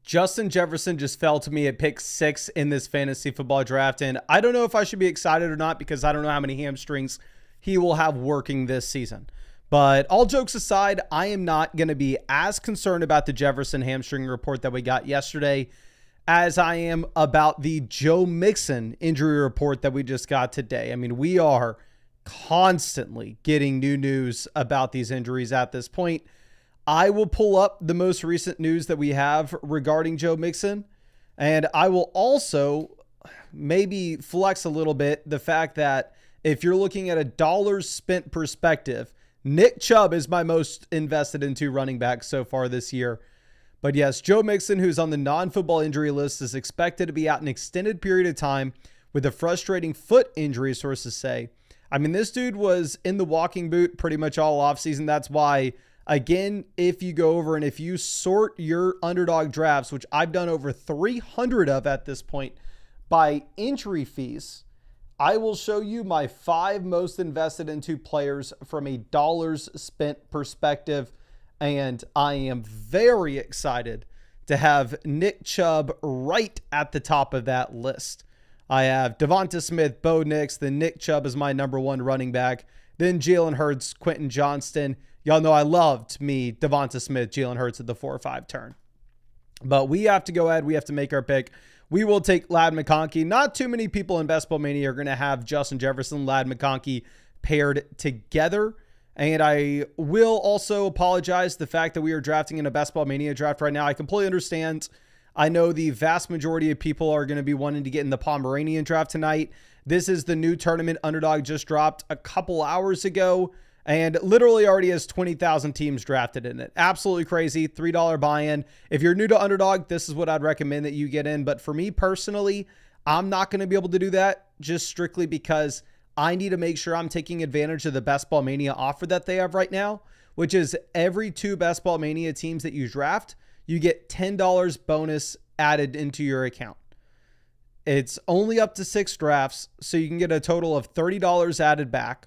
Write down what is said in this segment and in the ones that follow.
Justin Jefferson just fell to me at pick 6 in this fantasy football draft. And I don't know if I should be excited or not because I don't know how many hamstrings he will have working this season. But all jokes aside, I am not going to be as concerned about the Jefferson hamstring report that we got yesterday as I am about the Joe Mixon injury report that we just got today. I mean, we are constantly getting new news about these injuries at this point. I will pull up the most recent news that we have regarding Joe Mixon, and I will also maybe flex a little bit the fact that if you're looking at a dollars spent perspective, Nick Chubb is my most invested into running back so far this year. But yes, Joe Mixon, who's on the non-football injury list, is expected to be out an extended period of time with a frustrating foot injury, sources say. I mean, this dude was in the walking boot pretty much all offseason. That's why, again, if you go over and if you sort your underdog drafts, which I've done over 300 of at this point, by injury fees, I will show you my 5 most invested into players from a dollars spent perspective. And I am very excited to have Nick Chubb right at the top of that list. I have Devonta Smith, Bo Nix, then Nick Chubb is my number 1 running back. Then Jalen Hurts, Quentin Johnston. Y'all know I loved me Devonta Smith, Jalen Hurts at the 4 or 5 turn. But we have to go ahead. We have to make our pick. We will take Ladd McConkey. Not too many people in Best Ball Mania are going to have Justin Jefferson, Ladd McConkey paired together. And I will also apologize the fact that we are drafting in a Best Ball Mania draft right now. I completely understand. I know the vast majority of people are going to be wanting to get in the Pomeranian draft tonight. This is the new tournament. Underdog just dropped a couple hours ago and literally already has 20,000 teams drafted in it. Absolutely crazy. $3 buy-in. If you're new to Underdog, this is what I'd recommend that you get in. But for me personally, I'm not going to be able to do that just strictly because I need to make sure I'm taking advantage of the Best Ball Mania offer that they have right now, which is every 2 Best Ball Mania teams that you draft, you get $10 bonus added into your account. It's only up to 6 drafts, so you can get a total of $30 added back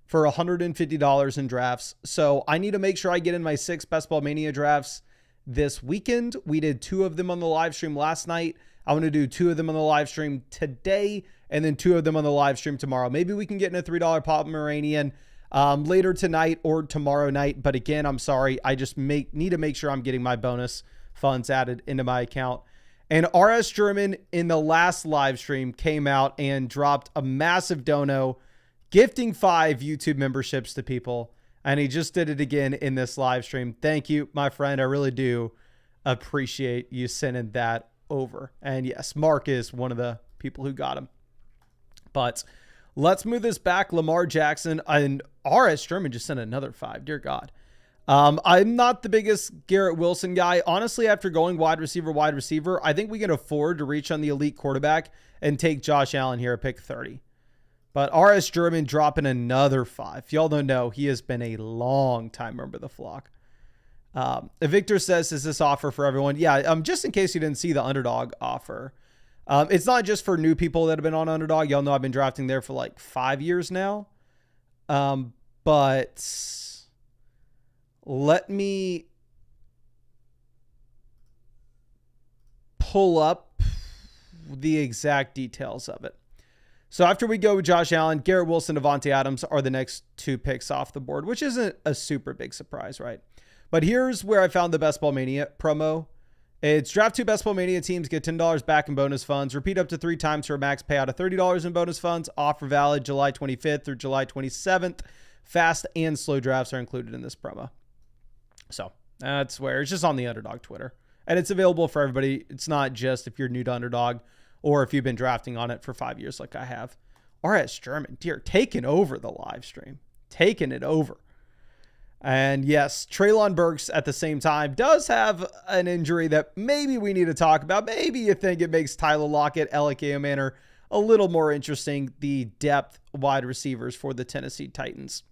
for $150 in drafts. So I need to make sure I get in my 6 Best Ball Mania drafts this weekend. We did 2 of them on the live stream last night. I want to do 2 of them on the live stream today and then 2 of them on the live stream tomorrow. Maybe we can get in a $3 Pomeranian later tonight or tomorrow night. But again, I'm sorry. I just need to make sure I'm getting my bonus funds added into my account. And RS German in the last live stream came out and dropped a massive dono, gifting 5 YouTube memberships to people. And he just did it again in this live stream. Thank you, my friend. I really do appreciate you sending that over. And yes, Mark is one of the people who got him. But let's move this back. Lamar Jackson and RS German just sent another 5. Dear God. I'm not the biggest Garrett Wilson guy. Honestly, after going wide receiver, I think we can afford to reach on the elite quarterback and take Josh Allen here at pick 30. But RS German dropping another 5. If y'all don't know, he has been a long time member of the flock. Victor says, is this offer for everyone? Yeah, just in case you didn't see the Underdog offer. It's not just for new people that have been on Underdog. Y'all know I've been drafting there for like 5 years now. But let me pull up the exact details of it. So after we go with Josh Allen, Garrett Wilson, Devontae Adams are the next 2 picks off the board, which isn't a super big surprise, right? But here's where I found the Best Ball Mania promo. It's draft 2 Best Ball Mania teams, get $10 back in bonus funds. Repeat up to 3 times for a max payout of $30 in bonus funds. Offer valid July 25th through July 27th. Fast and slow drafts are included in this promo. So that's where it's just on the Underdog Twitter. And it's available for everybody. It's not just if you're new to Underdog or if you've been drafting on it for 5 years like I have. RS German, dear, taking over the live stream. Taking it over. And yes, Treylon Burks at the same time does have an injury that maybe we need to talk about. Maybe you think it makes Tyler Lockett, Alec Manor a little more interesting, the depth wide receivers for the Tennessee Titans.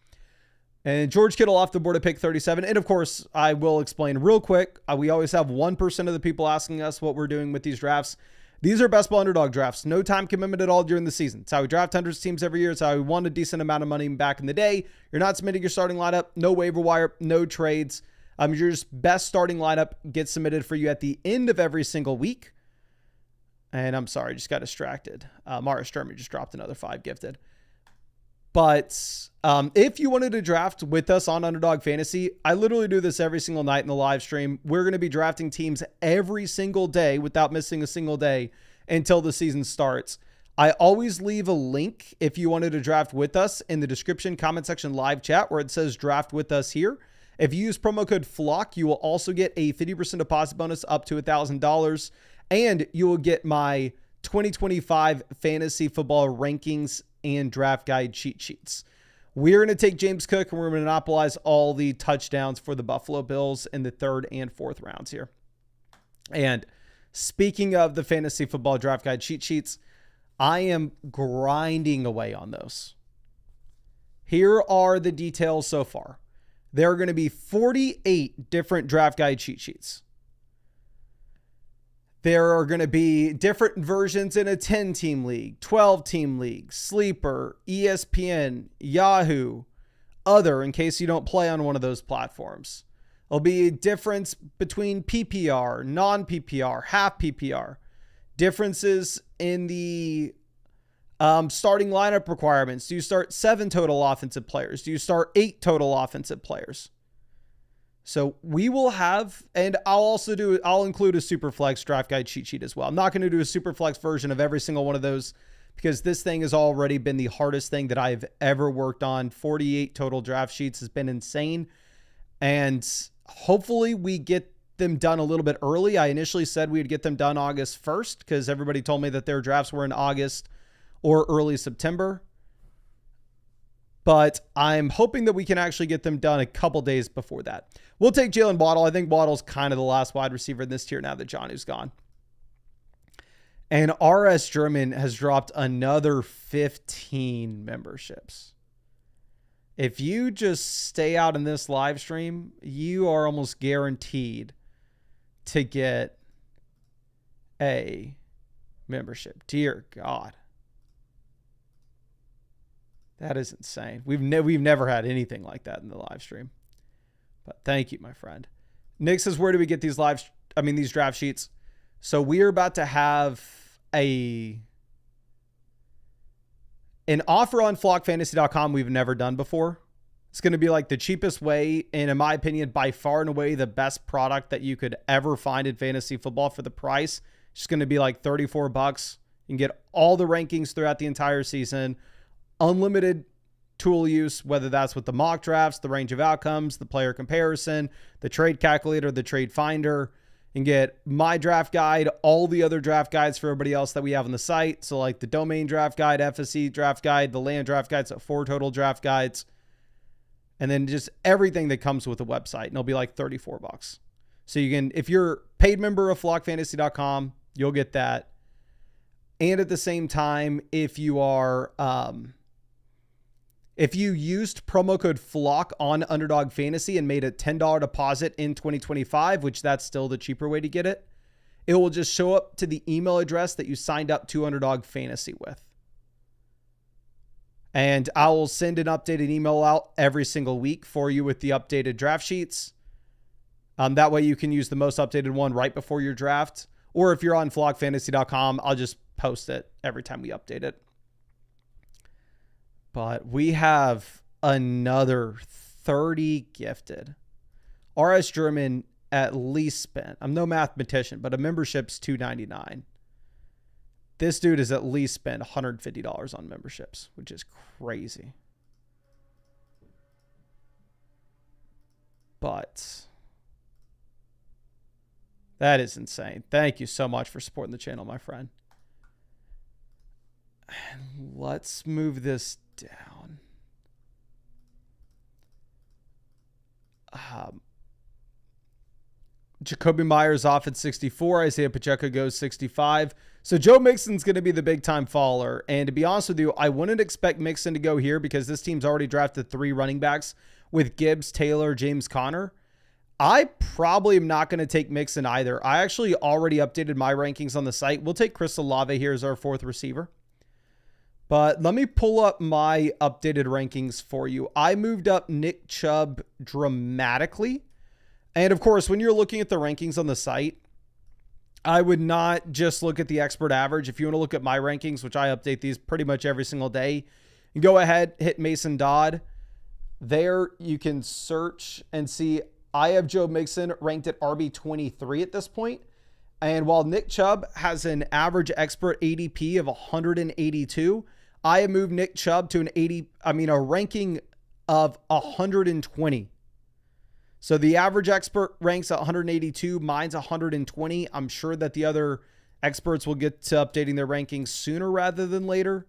And George Kittle off the board at pick 37. And of course, I will explain real quick. We always have 1% of the people asking us what we're doing with these drafts. These are Best Ball Underdog drafts. No time commitment at all during the season. It's how we draft hundreds of teams every year. It's how we won a decent amount of money back in the day. You're not submitting your starting lineup. No waiver wire. No trades. Your just best starting lineup gets submitted for you at the end of every single week. And I'm sorry, just got distracted. Morris German just dropped another 5 gifted. But if you wanted to draft with us on Underdog Fantasy, I literally do this every single night in the live stream. We're going to be drafting teams every single day without missing a single day until the season starts. I always leave a link if you wanted to draft with us in the description, comment section, live chat where it says draft with us here. If you use promo code FLOCK, you will also get a 50% deposit bonus up to $1,000. And you will get my 2025 fantasy football rankings and draft guide cheat sheets. We're going to take James Cook and we're going to monopolize all the touchdowns for the Buffalo Bills in the 3rd and 4th rounds here. And speaking of the fantasy football draft guide cheat sheets, I am grinding away on those. Here are the details so far. There are going to be 48 different draft guide cheat sheets. There are going to be different versions in a 10-team league, 12-team league, Sleeper, ESPN, Yahoo, other, in case you don't play on one of those platforms. There'll be a difference between PPR, non-PPR, half PPR. Differences in the starting lineup requirements. Do you start 7 total offensive players? Do you start 8 total offensive players? So we will have, and I'll include a Superflex draft guide cheat sheet as well. I'm not going to do a Superflex version of every single one of those because this thing has already been the hardest thing that I've ever worked on. 48 total draft sheets has been insane. And hopefully we get them done a little bit early. I initially said we would get them done August 1st because everybody told me that their drafts were in August or early September. But I'm hoping that we can actually get them done a couple days before that. We'll take Jalen Waddle. I think Waddle's kind of the last wide receiver in this tier now that Jonnu's gone. And RS German has dropped another 15 memberships. If you just stay out in this live stream, you are almost guaranteed to get a membership. Dear God. That is insane. We've never had anything like that in the live stream. But thank you, my friend. Nick says, where do we get these these draft sheets? So we are about to have an offer on flockfantasy.com we've never done before. It's going to be like the cheapest way, and in my opinion, by far and away the best product that you could ever find in fantasy football for the price. It's just going to be like $34. You can get all the rankings throughout the entire season. Unlimited tool use, whether that's with the mock drafts, the range of outcomes, the player comparison, the trade calculator, the trade finder. You can get my draft guide, all the other draft guides for everybody else that we have on the site. So like the domain draft guide, FSC draft guide, the land draft guide, so 4 total draft guides. And then just everything that comes with the website. And it'll be like $34. So you can, if you're a paid member of flockfantasy.com, you'll get that. And at the same time, if you are, if you used promo code FLOCK on Underdog Fantasy and made a $10 deposit in 2025, which that's still the cheaper way to get it, it will just show up to the email address that you signed up to Underdog Fantasy with. And I will send an updated email out every single week for you with the updated draft sheets. That way you can use the most updated one right before your draft. Or if you're on flockfantasy.com, I'll just post it every time we update it. But we have another 30 gifted. RS German at least spent, I'm no mathematician, but a membership's $299. This dude has at least spent $150 on memberships, which is crazy. But that is insane. Thank you so much for supporting the channel, my friend. Let's move this down. Jacoby Myers off at 64. Isaiah Pacheco goes 65. So Joe Mixon's going to be the big time faller. And to be honest with you, I wouldn't expect Mixon to go here because this team's already drafted 3 running backs with Gibbs, Taylor, James Conner. I probably am not going to take Mixon either. I actually already updated my rankings on the site. We'll take Chris Olave here as our 4th receiver. But let me pull up my updated rankings for you. I moved up Nick Chubb dramatically. And of course, when you're looking at the rankings on the site, I would not just look at the expert average. If you want to look at my rankings, which I update these pretty much every single day, you go ahead, hit Mason Dodd. There you can search and see I have Joe Mixon ranked at RB23 at this point. And while Nick Chubb has an average expert ADP of 182, I have moved Nick Chubb to a ranking of 120. So the average expert ranks at 182, mine's 120. I'm sure that the other experts will get to updating their rankings sooner rather than later.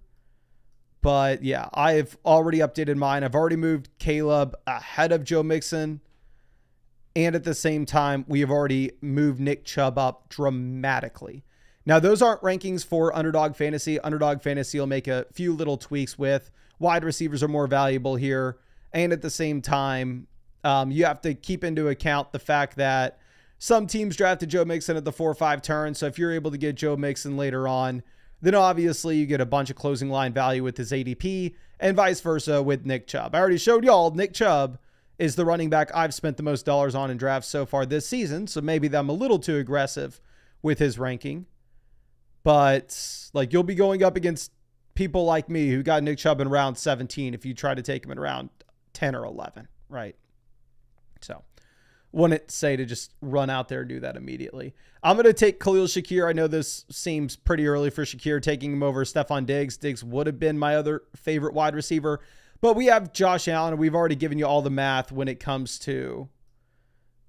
But yeah, I've already updated mine. I've already moved Caleb ahead of Joe Mixon. And at the same time, we have already moved Nick Chubb up dramatically. Now, those aren't rankings for Underdog Fantasy. Underdog Fantasy will make a few little tweaks with wide receivers are more valuable here. And at the same time, you have to keep into account the fact that some teams drafted Joe Mixon at the 4-5 turn. So if you're able to get Joe Mixon later on, then obviously you get a bunch of closing line value with his ADP and vice versa with Nick Chubb. I already showed y'all Nick Chubb is the running back I've spent the most dollars on in drafts so far this season. So maybe I'm a little too aggressive with his ranking. But like you'll be going up against people like me who got Nick Chubb in round 17 if you try to take him in round 10 or 11, right? So wouldn't say to just run out there and do that immediately. I'm going to take Khalil Shakir. I know this seems pretty early for Shakir, taking him over Stephon Diggs. Diggs would have been my other favorite wide receiver. But we have Josh Allen, and we've already given you all the math when it comes to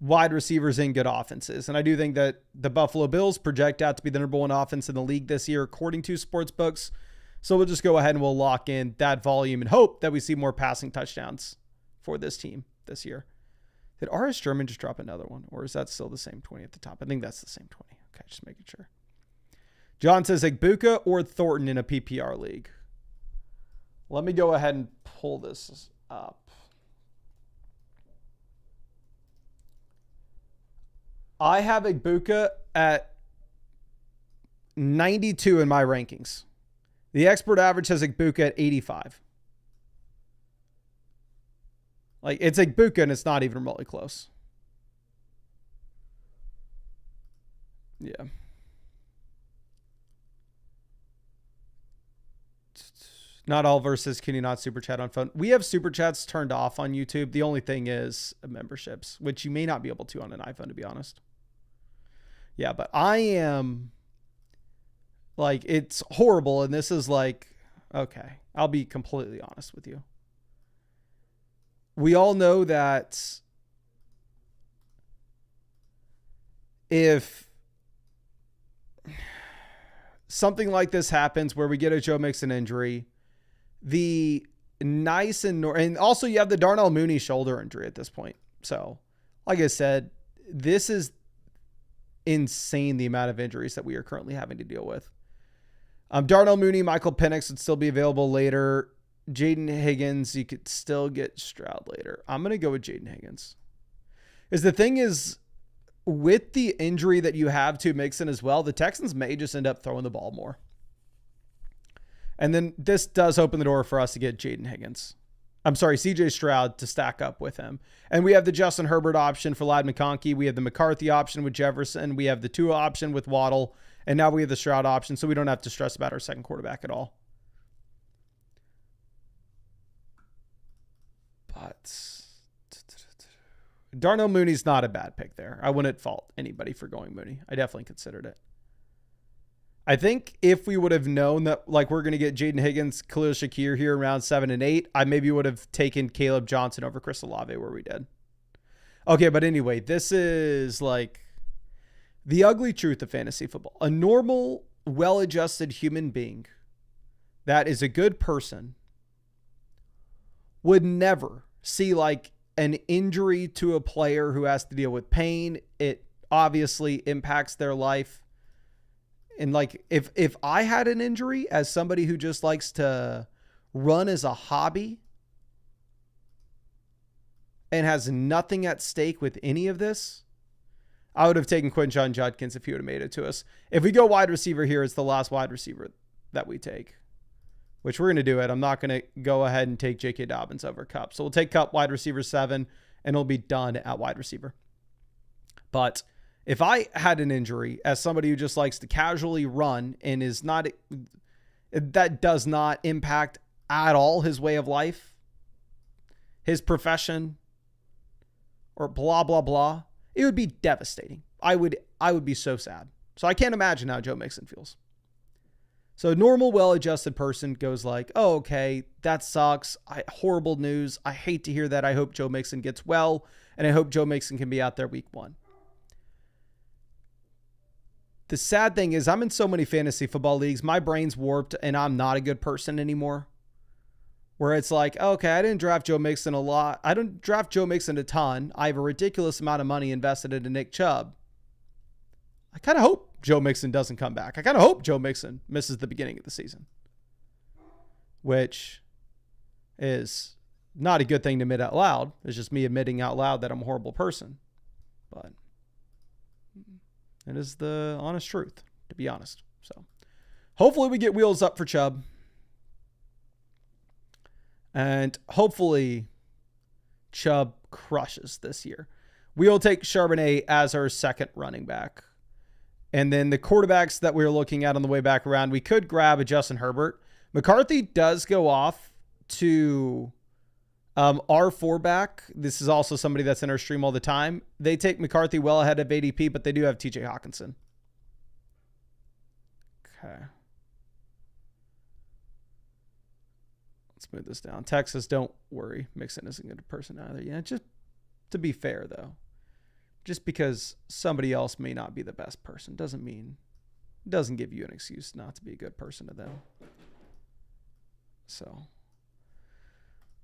wide receivers in good offenses. And I do think that the Buffalo Bills project out to be the number one offense in the league this year, according to sports books. So we'll just go ahead and we'll lock in that volume and hope that we see more passing touchdowns for this team this year. Did R.S. Sherman just drop another one? Or is that still the same 20 at the top? I think that's the same 20. Okay, just making sure. John says Igbuka or Thornton in a PPR league. Let me go ahead and pull this up. I have Igbuka at 92 in my rankings. The expert average has Igbuka at 85. Like, it's Igbuka and it's not even remotely close. Yeah. Not all versus can you not super chat on phone? We have super chats turned off on YouTube. The only thing is memberships, which you may not be able to on an iPhone, to be honest. Yeah, but I am like, it's horrible. And this is like, okay, I'll be completely honest with you. We all know that if something like this happens where we get a Joe Mixon injury, the nice and also you have the Darnell Mooney shoulder injury at this point. So, like I said, this is insane, the amount of injuries that we are currently having to deal with. Darnell Mooney, Michael Penix would still be available later. Jaden Higgins, you could still get Stroud later. I'm going to go with Jaden Higgins. Because the thing is, with the injury that you have to Mixon as well, the Texans may just end up throwing the ball more. And then this does open the door for us to get Jaden Higgins. I'm sorry, CJ Stroud to stack up with him. And we have the Justin Herbert option for Ladd McConkey. We have the McCarthy option with Jefferson. We have the Tua option with Waddle. And now we have the Stroud option, so we don't have to stress about our second quarterback at all. But Darnell Mooney's not a bad pick there. I wouldn't fault anybody for going Mooney. I definitely considered it. I think if we would have known that, like, we're going to get Jaden Higgins, Khalil Shakir here in round 7 and 8, I maybe would have taken Caleb Johnson over Chris Olave where we did. Okay, but anyway, this is like the ugly truth of fantasy football. A normal, well-adjusted human being that is a good person would never see like an injury to a player who has to deal with pain. It obviously impacts their life. And like, if I had an injury as somebody who just likes to run as a hobby and has nothing at stake with any of this, I would have taken Quinshon Judkins if he would have made it to us. If we go wide receiver here, it's the last wide receiver that we take, which we're going to do it. I'm not going to go ahead and take J.K. Dobbins over Kupp. So we'll take Kupp wide receiver 7 and it'll be done at wide receiver. But if I had an injury as somebody who just likes to casually run and that does not impact at all his way of life, his profession, or blah, blah, blah, it would be devastating. I would be so sad. So I can't imagine how Joe Mixon feels. So a normal, well-adjusted person goes like, oh, okay, that sucks. Horrible news. I hate to hear that. I hope Joe Mixon gets well, and I hope Joe Mixon can be out there week 1. The sad thing is I'm in so many fantasy football leagues, my brain's warped, and I'm not a good person anymore. Where it's like, okay, I didn't draft Joe Mixon a lot. I don't draft Joe Mixon a ton. I have a ridiculous amount of money invested into Nick Chubb. I kind of hope Joe Mixon doesn't come back. I kind of hope Joe Mixon misses the beginning of the season, which is not a good thing to admit out loud. It's just me admitting out loud that I'm a horrible person. But it is the honest truth, to be honest. So hopefully we get wheels up for Chubb. And hopefully Chubb crushes this year. We will take Charbonnet as our second running back. And then the quarterbacks that we're looking at on the way back around, we could grab a Justin Herbert. McCarthy does go off to our 4-back. This is also somebody that's in our stream all the time. They take McCarthy well ahead of ADP, but they do have TJ Hawkinson. Okay. Let's move this down. Texas, don't worry. Mixon isn't a good person either. Yeah, just to be fair, though. Just because somebody else may not be the best person doesn't give you an excuse not to be a good person to them. So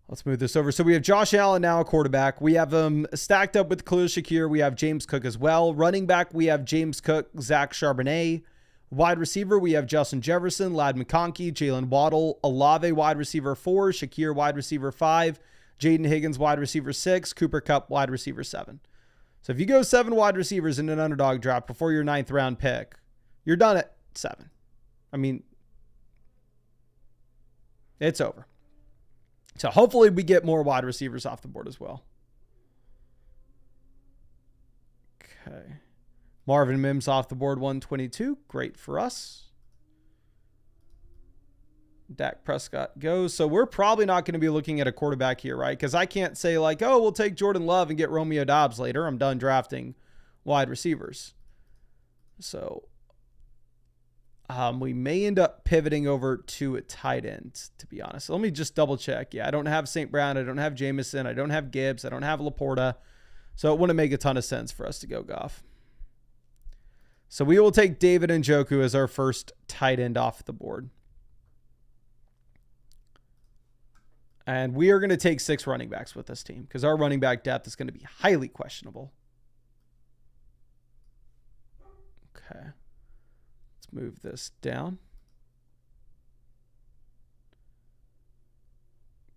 let's move this over. So we have Josh Allen now a quarterback. We have him stacked up with Khalil Shakir. We have James Cook as well. Running back, we have James Cook, Zach Charbonnet. Wide receiver, we have Justin Jefferson, Ladd McConkey, Jalen Waddle, Olave wide receiver 4, Shakir wide receiver 5, Jaden Higgins wide receiver 6, Cooper Kupp wide receiver 7. So if you go 7 wide receivers in an underdog draft before your 9th round pick, you're done at 7. I mean, it's over. So hopefully we get more wide receivers off the board as well. Okay. Marvin Mims off the board, 122. Great for us. Dak Prescott goes. So we're probably not going to be looking at a quarterback here, right? Because I can't say like, oh, we'll take Jordan Love and get Romeo Doubs later. I'm done drafting wide receivers. So we may end up pivoting over to a tight end, to be honest. So let me just double check. Yeah, I don't have St. Brown. I don't have Jameson. I don't have Gibbs. I don't have Laporta. So it wouldn't make a ton of sense for us to go Goff. So we will take David Njoku as our first tight end off the board. And we are going to take 6 running backs with this team because our running back depth is going to be highly questionable. Okay. Let's move this down.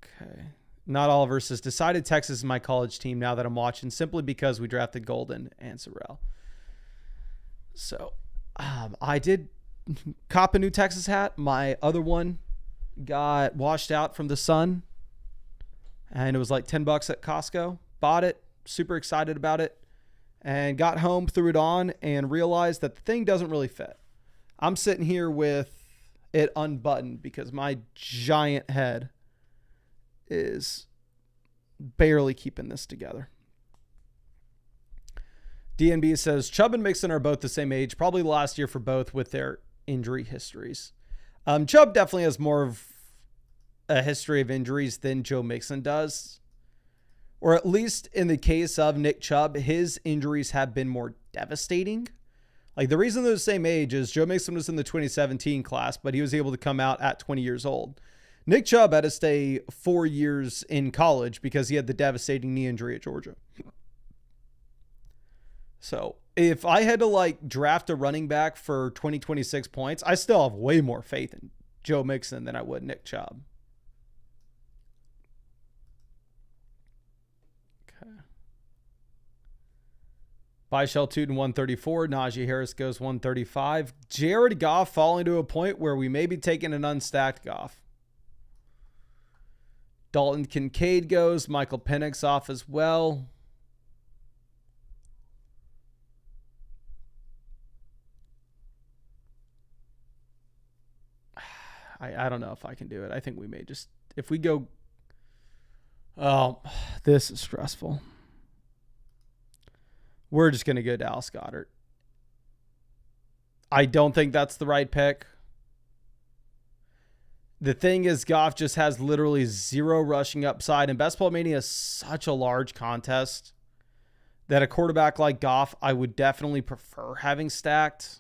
Okay. Not Oliver says, decided Texas is my college team now that I'm watching simply because we drafted Golden and Sorrell. So I did cop a new Texas hat. My other one got washed out from the sun. And it was like $10 at Costco. Bought it. Super excited about it. And got home, threw it on, and realized that the thing doesn't really fit. I'm sitting here with it unbuttoned because my giant head is barely keeping this together. DNB says, Chubb and Mixon are both the same age, probably last year for both with their injury histories. Chubb definitely has more of a history of injuries than Joe Mixon does. Or at least in the case of Nick Chubb, his injuries have been more devastating. Like the reason they're the same age is Joe Mixon was in the 2017 class, but he was able to come out at 20 years old. Nick Chubb had to stay 4 years in college because he had the devastating knee injury at Georgia. So if I had to like draft a running back for 2026 points, I still have way more faith in Joe Mixon than I would Nick Chubb. Okay. Byshell Tootin 134. Najee Harris goes 135. Jared Goff falling to a point where we may be taking an unstacked Goff. Dalton Kincaid goes. Michael Penix off as well. I don't know if I can do it. I think we may just, if we go, oh, this is stressful. We're just going to go Dallas Goedert. I don't think that's the right pick. The thing is, Goff just has literally zero rushing upside, and Best Ball Mania is such a large contest that a quarterback like Goff, I would definitely prefer having stacked.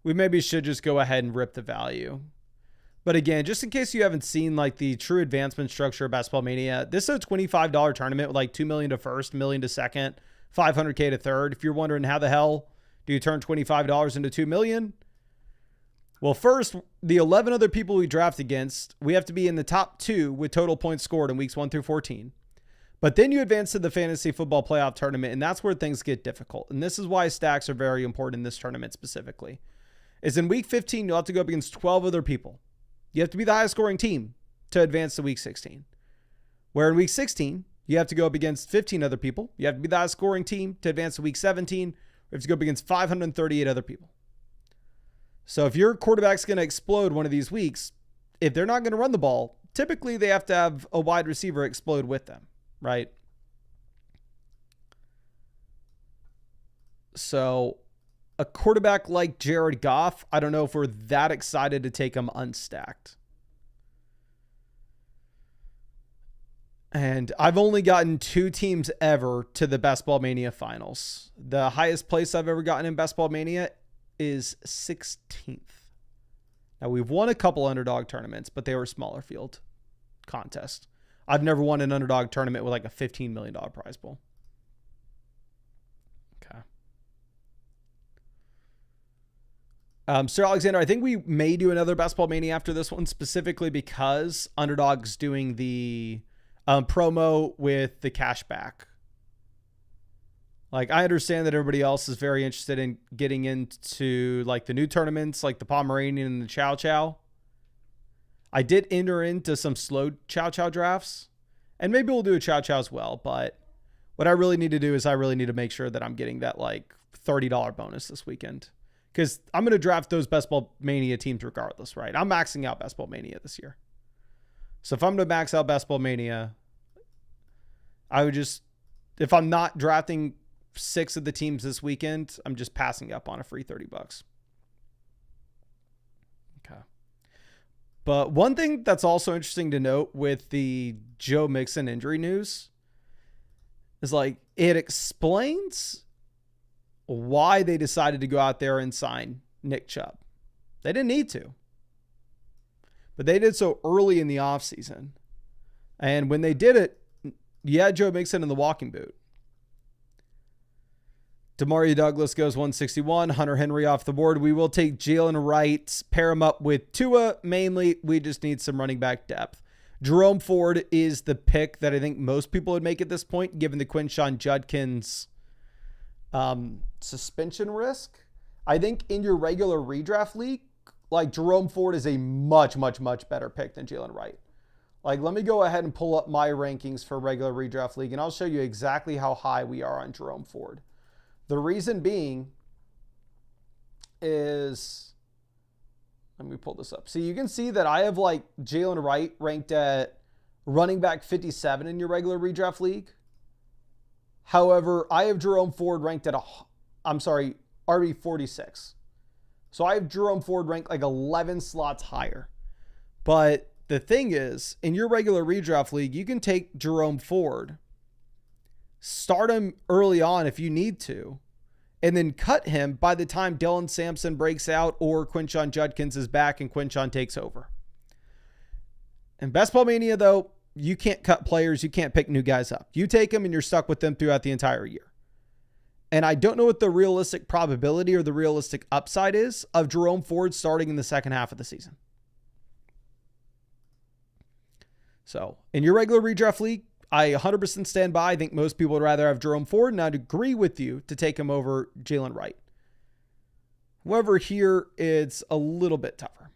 We maybe should just go ahead and rip the value. But again, just in case you haven't seen like the true advancement structure of Best Ball Mania, this is a $25 tournament with like $2 million to first, $1 million to second, $500K to third. If you're wondering how the hell do you turn $25 into $2 million? Well, first, the 11 other people we draft against, we have to be in the top 2 with total points scored in weeks 1 through 14. But then you advance to the fantasy football playoff tournament, and that's where things get difficult. And this is why stacks are very important in this tournament specifically. Is in week 15, you'll have to go up against 12 other people. You have to be the highest scoring team to advance to week 16. Where in week 16, you have to go up against 15 other people. You have to be the highest scoring team to advance to week 17. You have to go up against 538 other people. So if your quarterback's going to explode one of these weeks, if they're not going to run the ball, typically they have to have a wide receiver explode with them, right? So a quarterback like Jared Goff, I don't know if we're that excited to take him unstacked. And I've only gotten 2 teams ever to the Best Ball Mania finals. The highest place I've ever gotten in Best Ball Mania is 16th. Now, we've won a couple underdog tournaments, but they were smaller field contests. I've never won an underdog tournament with like a $15 million prize pool. Okay. Sir Alexander, I think we may do another Best Ball Mania after this one, specifically because Underdog's doing the promo with the cash back. Like, I understand that everybody else is very interested in getting into like the new tournaments, like the Pomeranian and the Chow Chow. I did enter into some slow Chow Chow drafts, and maybe we'll do a Chow Chow as well. But what I really need to do is I really need to make sure that I'm getting that like $30 bonus this weekend, because I'm going to draft those Best Ball Mania teams regardless, right? I'm maxing out Best Ball Mania this year. So if I'm going to max out Best Ball Mania, I would just, if I'm not drafting 6 of the teams this weekend, I'm just passing up on a free $30. Okay. But one thing that's also interesting to note with the Joe Mixon injury news is like, it explains why they decided to go out there and sign Nick Chubb. They didn't need to, but they did so early in the offseason. And when they did it, you had Joe Mixon in the walking boot. Demario Douglas goes 161. Hunter Henry off the board. We will take Jalen Wright, pair him up with Tua. Mainly, we just need some running back depth. Jerome Ford is the pick that I think most people would make at this point, given the Quinshon Judkins suspension risk. I think in your regular redraft league, like Jerome Ford is a much, much, much better pick than Jalen Wright. Like, let me go ahead and pull up my rankings for regular redraft league, and I'll show you exactly how high we are on Jerome Ford. The reason being is, let me pull this up. So you can see that I have like Jalen Wright ranked at running back 57 in your regular redraft league. However, I have Jerome Ford ranked at RB 46. So I have Jerome Ford ranked like 11 slots higher. But the thing is, in your regular redraft league, you can take Jerome Ford, start him early on if you need to, and then cut him by the time Dylan Sampson breaks out or Quinshon Judkins is back and Quinshon takes over. In Best Ball Mania, though, you can't cut players. You can't pick new guys up. You take them and you're stuck with them throughout the entire year. And I don't know what the realistic probability or the realistic upside is of Jerome Ford starting in the second half of the season. So in your regular redraft league, I 100% stand by. I think most people would rather have Jerome Ford, and I'd agree with you to take him over Jalen Wright. However, here it's a little bit tougher.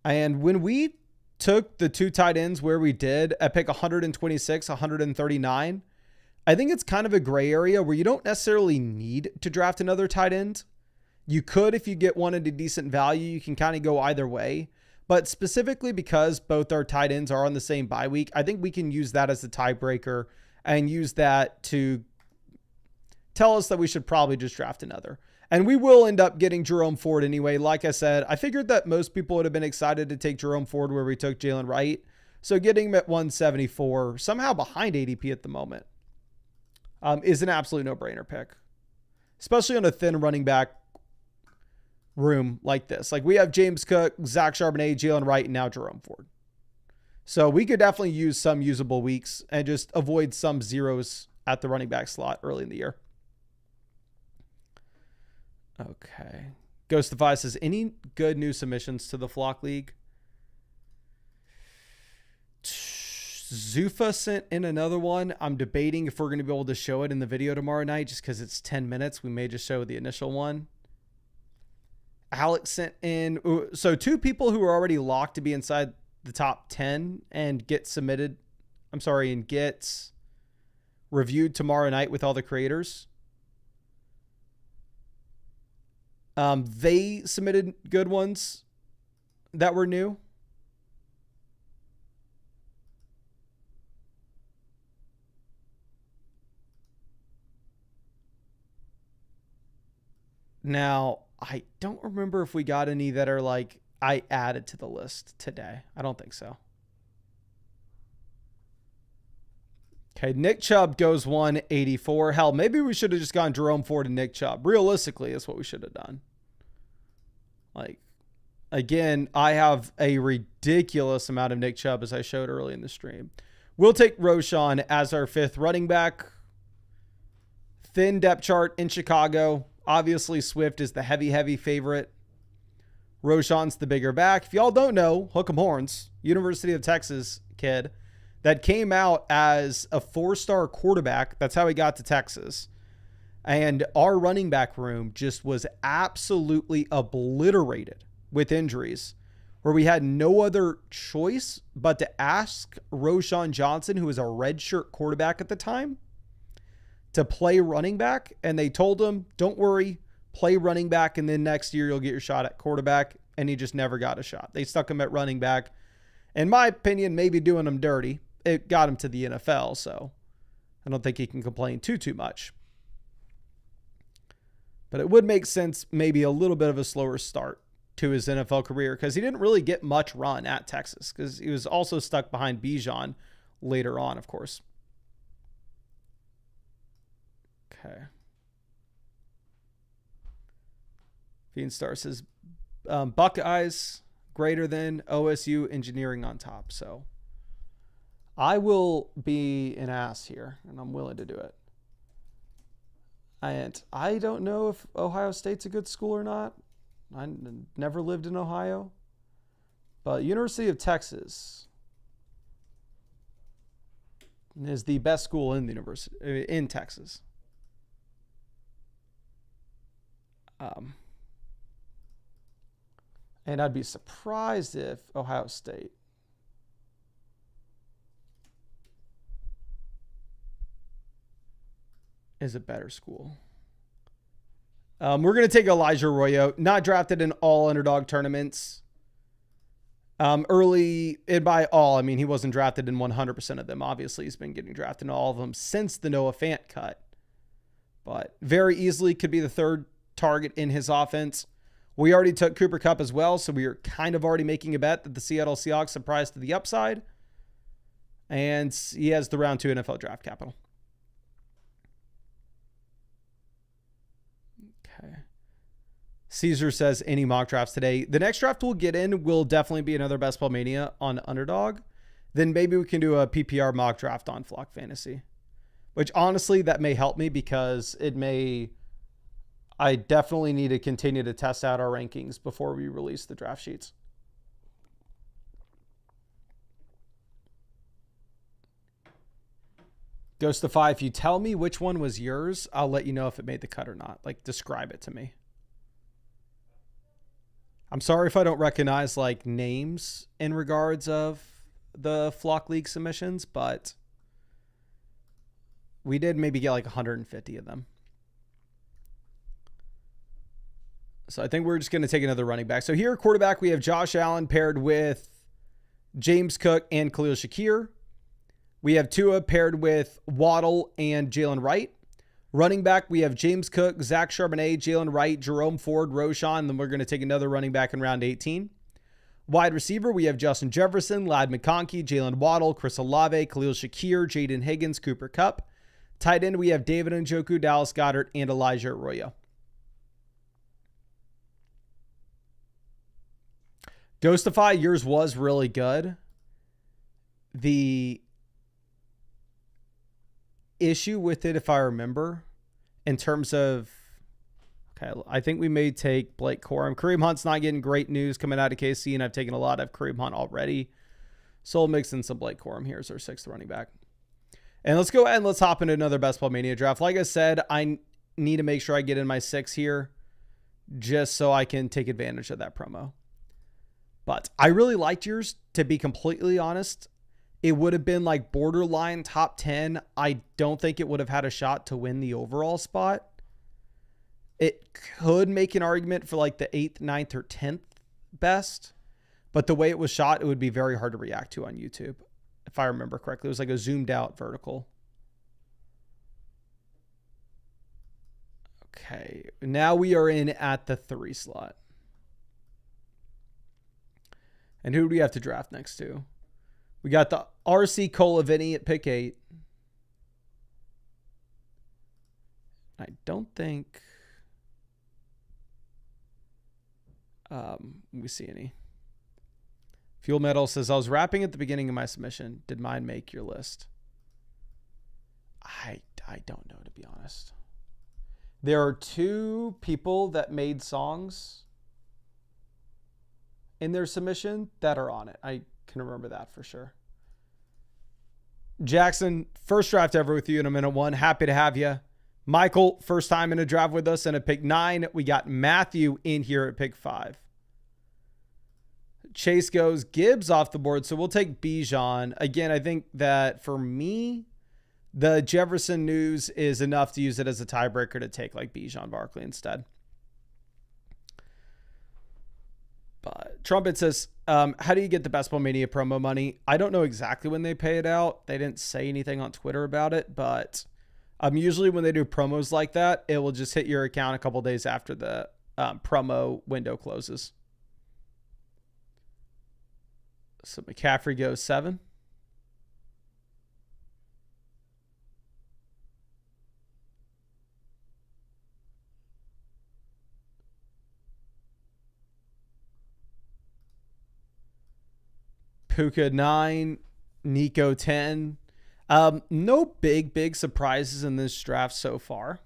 And when we took the 2 tight ends where we did at pick 126, 139, I think it's kind of a gray area where you don't necessarily need to draft another tight end. You could, if you get one at a decent value, you can kind of go either way. But specifically because both our tight ends are on the same bye week, I think we can use that as a tiebreaker and use that to tell us that we should probably just draft another. And we will end up getting Jerome Ford anyway. Like I said, I figured that most people would have been excited to take Jerome Ford where we took Jalen Wright. So getting him at 174, somehow behind ADP at the moment, is an absolute no-brainer pick. Especially on a thin running back room like this. Like we have James Cook, Zach Charbonnet, Jalen Wright, and now Jerome Ford. So we could definitely use some usable weeks and just avoid some zeros at the running back slot early in the year. Okay. Ghostify says, any good new submissions to the Flock League? Zufa sent in another one. I'm debating if we're going to be able to show it in the video tomorrow night just because it's 10 minutes. We may just show the initial one. Alex sent in. So 2 people who are already locked to be inside the top 10 and get submitted. And get reviewed tomorrow night with all the creators. They submitted good ones that were new. Now, I don't remember if we got any that are like, I added to the list today. I don't think so. Okay, Nick Chubb goes 184. Hell, maybe we should have just gone Jerome Ford and Nick Chubb. Realistically, is what we should have done. Like, again, I have a ridiculous amount of Nick Chubb, as I showed early in the stream. We'll take Roshan as our 5th running back. Thin depth chart in Chicago. Obviously, Swift is the heavy favorite. Roshan's the bigger back. If y'all don't know, Hook 'em Horns, University of Texas kid, that came out as a 4-star quarterback. That's how he got to Texas. And our running back room just was absolutely obliterated with injuries, where we had no other choice but to ask Roshan Johnson, who was a redshirt quarterback at the time, to play running back. And they told him, don't worry, play running back, and then next year you'll get your shot at quarterback. And he just never got a shot. They stuck him at running back. In my opinion, maybe doing him dirty. It got him to the NFL, so I don't think he can complain too much. But it would make sense, maybe a little bit of a slower start to his NFL career, because he didn't really get much run at Texas, because he was also stuck behind Bijan later on, of course. Okay. Fiendstar says, Buckeyes greater than OSU, engineering on top. So I will be an ass here, and I'm willing to do it. And I don't know if Ohio State's a good school or not. I never lived in Ohio. But University of Texas is the best school in the university in Texas. And I'd be surprised if Ohio State is a better school. We're going to take Elijah Arroyo, not drafted in all underdog tournaments. Early, and by all, I mean he wasn't drafted in 100% of them. Obviously, he's been getting drafted in all of them since the Noah Fant cut. But very easily could be the 3rd target in his offense. We already took Cooper Kupp as well, so we are kind of already making a bet that the Seattle Seahawks surprise to the upside. And he has the round 2 NFL draft capital. Okay. Caesar says, any mock drafts today? The next draft we'll get in will definitely be another Best Ball Mania on Underdog. Then maybe we can do a PPR mock draft on Flock Fantasy. Which honestly, that may help me because I definitely need to continue to test out our rankings before we release the draft sheets. Ghostify, if you tell me which one was yours, I'll let you know if it made the cut or not. Like, describe it to me. I'm sorry if I don't recognize like names in regards of the Flock League submissions, but we did maybe get like 150 of them. So I think we're just going to take another running back. So here, quarterback, we have Josh Allen paired with James Cook and Khalil Shakir. We have Tua paired with Waddle and Jalen Wright. Running back, we have James Cook, Zach Charbonnet, Jalen Wright, Jerome Ford, Roshan. And then we're going to take another running back in round 18. Wide receiver, we have Justin Jefferson, Ladd McConkey, Jalen Waddle, Chris Olave, Khalil Shakir, Jaden Higgins, Cooper Kupp. Tight end, we have David Njoku, Dallas Goedert, and Elijah Arroyo. Ghostify, yours was really good. The issue with it, if I remember, in terms of, okay, I think we may take Blake Corum. Kareem Hunt's not getting great news coming out of KC, and I've taken a lot of Kareem Hunt already. So we'll mix in some Blake Corum here as our 6th running back. And let's go ahead and let's hop into another Best Ball Mania draft. Like I said, I need to make sure I get in my 6 here just so I can take advantage of that promo. But I really liked yours, to be completely honest. It would have been like borderline top 10. I don't think it would have had a shot to win the overall spot. It could make an argument for like the 8th, 9th, or 10th best. But the way it was shot, it would be very hard to react to on YouTube. If I remember correctly, it was like a zoomed out vertical. Okay, now we are in at the 3 slot. And who do we have to draft next to? We got the RC Colavini at pick 8. I don't think we see any. Fuel Metal says, I was rapping at the beginning of my submission. Did mine make your list? I don't know, to be honest. There are 2 people that made songs in their submission that are on it. I can remember that for sure. Jackson, first draft ever with you in a minute 1. Happy to have you. Michael, first time in a draft with us, and at pick 9, we got Matthew in here at pick 5. Chase goes Gibbs off the board, so we'll take Bijan. Again, I think that for me, the Jefferson news is enough to use it as a tiebreaker to take like Bijan Barkley instead. But Trumpet says, how do you get the Best Ball Mania promo money? I don't know exactly when they pay it out. They didn't say anything on Twitter about it, but usually when they do promos like that, it will just hit your account a couple days after the promo window closes. So McCaffrey goes 7. Puka 9, Nico 10. No big surprises in this draft so far.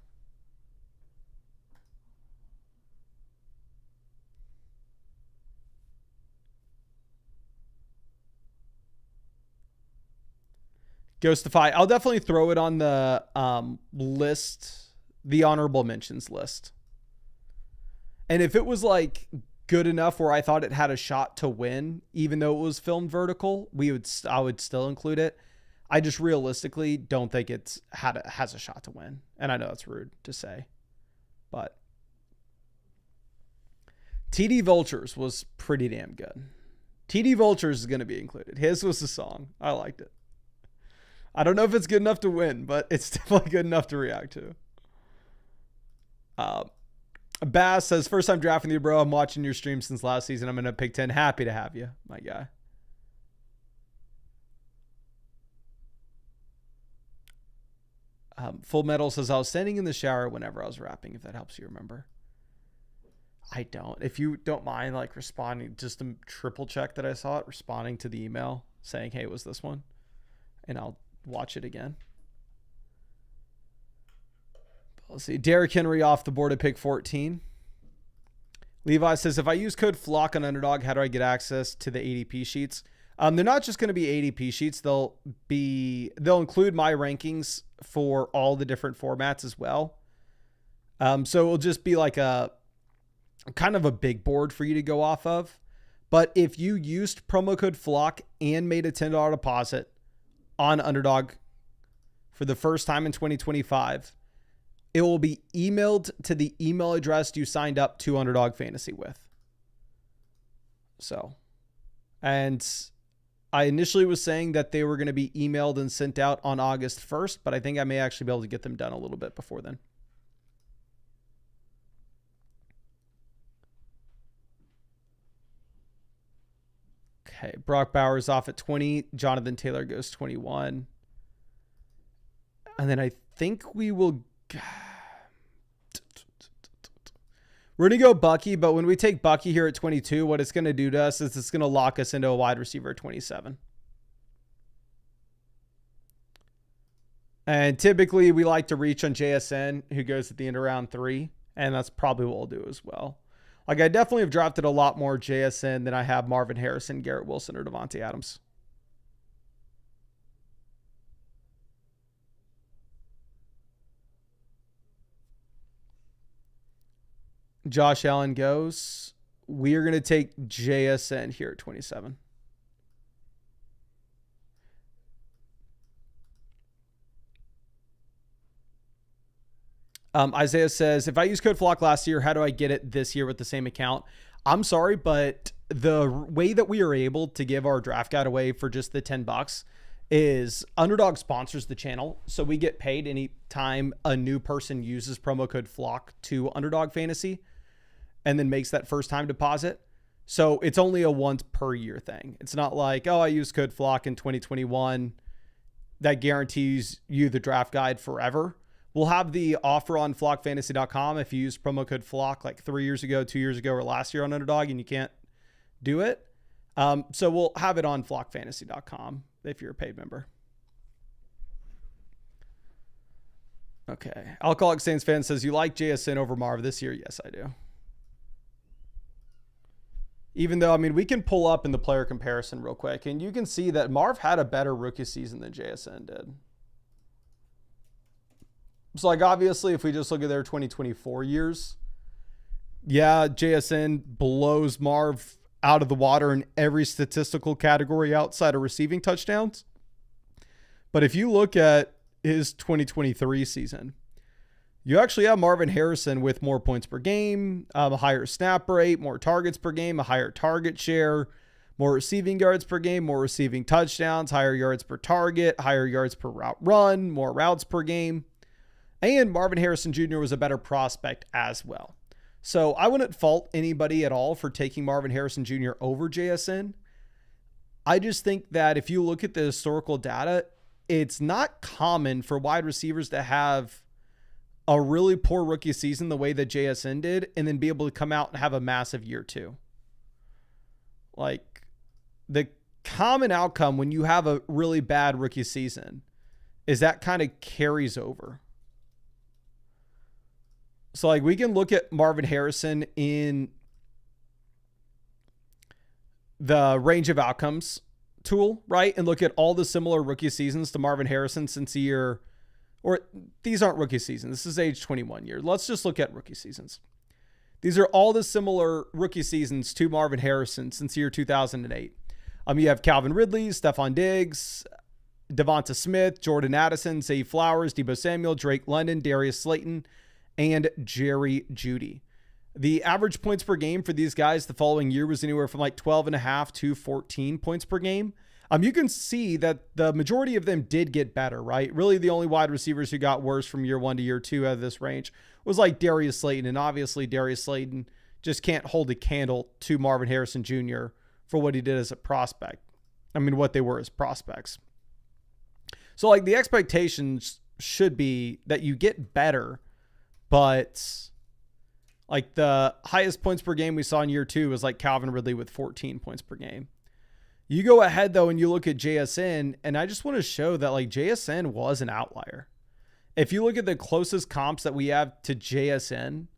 Ghostify, I'll definitely throw it on the list, the honorable mentions list. And if it was like good enough where I thought it had a shot to win, even though it was filmed vertical, I would still include it. I just realistically don't think has a shot to win. And I know that's rude to say, but TD Vultures was pretty damn good. TD Vultures is going to be included. His was the song. I liked it. I don't know if it's good enough to win, but it's definitely good enough to react to. Bass says, first time drafting you, bro. I'm watching your stream since last season. I'm going to pick 10. Happy to have you, my guy. Full Metal says, I was standing in the shower whenever I was rapping, if that helps you remember. I don't. If you don't mind, like, responding, just to triple check that I saw it, responding to the email saying, hey, it was this one. And I'll watch it again. Let's see. Derrick Henry off the board at pick 14. Levi says, if I use code FLOCK on Underdog, how do I get access to the ADP sheets? They're not just going to be ADP sheets. They'll include my rankings for all the different formats as well. So it'll just be like a kind of a big board for you to go off of. But if you used promo code FLOCK and made a $10 deposit on Underdog for the first time in 2025, it will be emailed to the email address you signed up to Underdog Fantasy with. So, and I initially was saying that they were going to be emailed and sent out on August 1st, but I think I may actually be able to get them done a little bit before then. Okay, Brock Bowers off at 20. Jonathan Taylor goes 21. And then I think we will... We're going to go Bucky, but when we take Bucky here at 22, what it's going to do to us is it's going to lock us into a wide receiver at 27. And typically we like to reach on JSN, who goes at the end of round 3, and that's probably what we'll do as well. Like, I definitely have drafted a lot more JSN than I have Marvin Harrison, Garrett Wilson, or Devontae Adams. Josh Allen goes. We are going to take JSN here at 27. Isaiah says, if I use code FLOCK last year, how do I get it this year with the same account? I'm sorry, but the way that we are able to give our draft guide away for just the $10 is Underdog sponsors the channel. So we get paid any time a new person uses promo code FLOCK to Underdog Fantasy and then makes that first time deposit. So it's only a once per year thing. It's not like, oh, I used code FLOCK in 2021. That guarantees you the draft guide forever. We'll have the offer on flockfantasy.com if you use promo code FLOCK like 3 years ago, 2 years ago, or last year on Underdog and you can't do it. So we'll have it on flockfantasy.com if you're a paid member. Okay. Alcoholic Saints fan says, you like JSN over Marv this year? Yes, I do. Even though, I mean, we can pull up in the player comparison real quick, and you can see that Marv had a better rookie season than JSN did. So, like, obviously, if we just look at their 2024 years, yeah, JSN blows Marv out of the water in every statistical category outside of receiving touchdowns. But if you look at his 2023 season, you actually have Marvin Harrison with more points per game, a higher snap rate, more targets per game, a higher target share, more receiving yards per game, more receiving touchdowns, higher yards per target, higher yards per route run, more routes per game. And Marvin Harrison Jr. was a better prospect as well. So I wouldn't fault anybody at all for taking Marvin Harrison Jr. over JSN. I just think that if you look at the historical data, it's not common for wide receivers to have a really poor rookie season the way that JSN did and then be able to come out and have a massive year 2. Like, the common outcome when you have a really bad rookie season is that kind of carries over. So, like, we can look at Marvin Harrison in the range of outcomes tool, right? And look at all the similar rookie seasons to Marvin Harrison since the year, or these aren't rookie seasons. This is age 21 year. Let's just look at rookie seasons. These are all the similar rookie seasons to Marvin Harrison since the year 2008. You have Calvin Ridley, Stephon Diggs, Devonta Smith, Jordan Addison, Zay Flowers, Deebo Samuel, Drake London, Darius Slayton, and Jerry Jeudy. The average points per game for these guys the following year was anywhere from like 12.5 to 14 points per game. You can see that the majority of them did get better, right? Really, the only wide receivers who got worse from year 1 to year 2 out of this range was like Darius Slayton. And obviously, Darius Slayton just can't hold a candle to Marvin Harrison Jr. for what he did as a prospect. I mean, what they were as prospects. So, like, the expectations should be that you get better, but like the highest points per game we saw in year 2 was like Calvin Ridley with 14 points per game. You go ahead though, and you look at JSN, and I just want to show that like JSN was an outlier. If you look at the closest comps that we have to JSN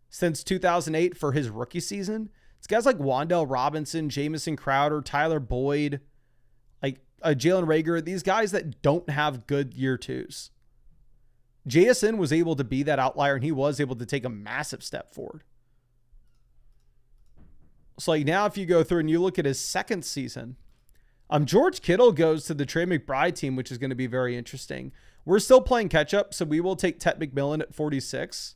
since 2008 for his rookie season, it's guys like Wan'Dale Robinson, Jamison Crowder, Tyler Boyd, like Jalen Reagor, these guys that don't have good year 2s. JSN was able to be that outlier, and he was able to take a massive step forward. So like now if you go through and you look at his second season, George Kittle goes to the Trey McBride team, which is going to be very interesting. We're still playing catch up, so we will take Ted McMillan at 46.